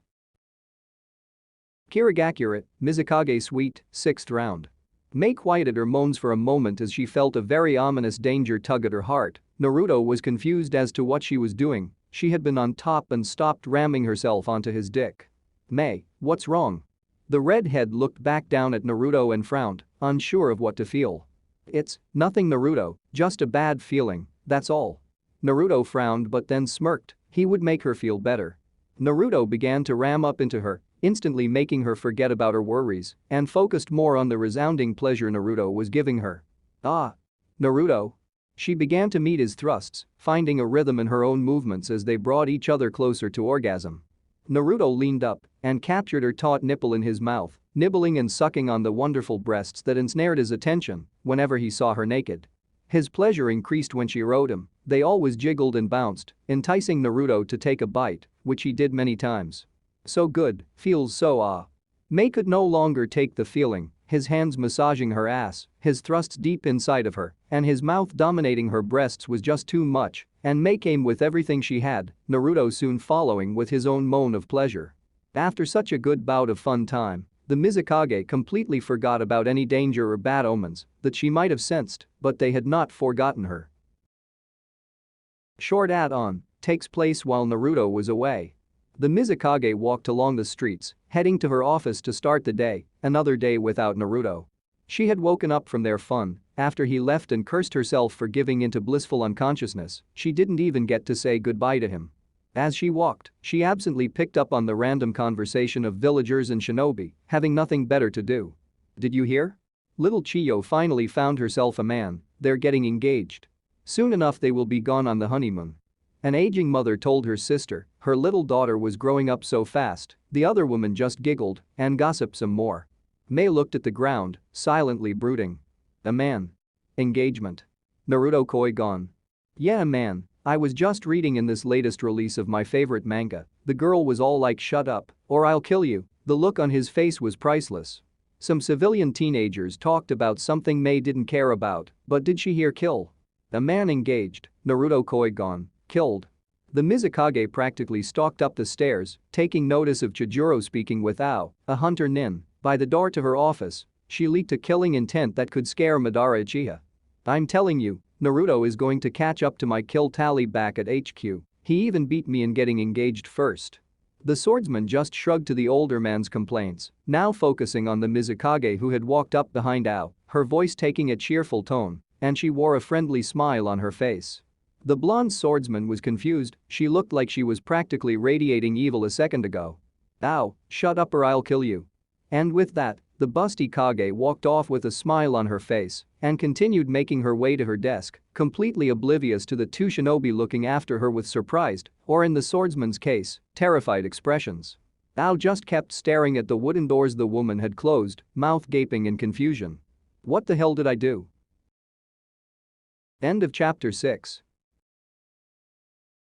Kirigakure, Mizukage Suite, 6th round. Mei quieted her moans for a moment as she felt a very ominous danger tug at her heart. Naruto was confused as to what she was doing. She had been on top and stopped ramming herself onto his dick. Mei, what's wrong? The redhead looked back down at Naruto and frowned, unsure of what to feel. "It's nothing, Naruto, just a bad feeling, that's all." Naruto frowned but then smirked, he would make her feel better. Naruto began to ram up into her, instantly making her forget about her worries and focused more on the resounding pleasure Naruto was giving her. "Ah. Naruto." She began to meet his thrusts, finding a rhythm in her own movements as they brought each other closer to orgasm. Naruto leaned up and captured her taut nipple in his mouth, nibbling and sucking on the wonderful breasts that ensnared his attention whenever he saw her naked. His pleasure increased when she rode him, they always jiggled and bounced, enticing Naruto to take a bite, which he did many times. "So good, feels so Mei could no longer take the feeling, his hands massaging her ass, his thrusts deep inside of her, and his mouth dominating her breasts was just too much, and Mei came with everything she had, Naruto soon following with his own moan of pleasure. After such a good bout of fun time, the Mizukage completely forgot about any danger or bad omens that she might have sensed, but they had not forgotten her. Short add-on takes place while Naruto was away. The Mizukage walked along the streets, heading to her office to start the day, another day without Naruto. She had woken up from their fun after he left and cursed herself for giving into blissful unconsciousness. She didn't even get to say goodbye to him. As she walked, she absently picked up on the random conversation of villagers and shinobi, having nothing better to do. "Did you hear? Little Chiyo finally found herself a man, they're getting engaged. Soon enough they will be gone on the honeymoon." An aging mother told her sister her little daughter was growing up so fast, the other woman just giggled and gossiped some more. Mei looked at the ground, silently brooding. "A man. Engagement. Naruto koi gone. Yeah, a man. I was just reading in this latest release of my favorite manga, the girl was all like, 'Shut up, or I'll kill you.' The look on his face was priceless." Some civilian teenagers talked about something Mei didn't care about, but did she hear kill? A man engaged, Naruto koi gone, killed. The Mizukage practically stalked up the stairs, taking notice of Chijuro speaking with Ao, a hunter nin, by the door to her office. She leaked a killing intent that could scare Madara Uchiha. "I'm telling you, Naruto is going to catch up to my kill tally back at HQ, he even beat me in getting engaged first." The swordsman just shrugged to the older man's complaints, now focusing on the Mizukage who had walked up behind Ao, her voice taking a cheerful tone, and she wore a friendly smile on her face. The blonde swordsman was confused, she looked like she was practically radiating evil a second ago. "Ow, shut up or I'll kill you." And with that, the busty Kage walked off with a smile on her face and continued making her way to her desk, completely oblivious to the two shinobi looking after her with surprised, or in the swordsman's case, terrified expressions. Ao just kept staring at the wooden doors the woman had closed, mouth gaping in confusion. "What the hell did I do?" End of chapter 6.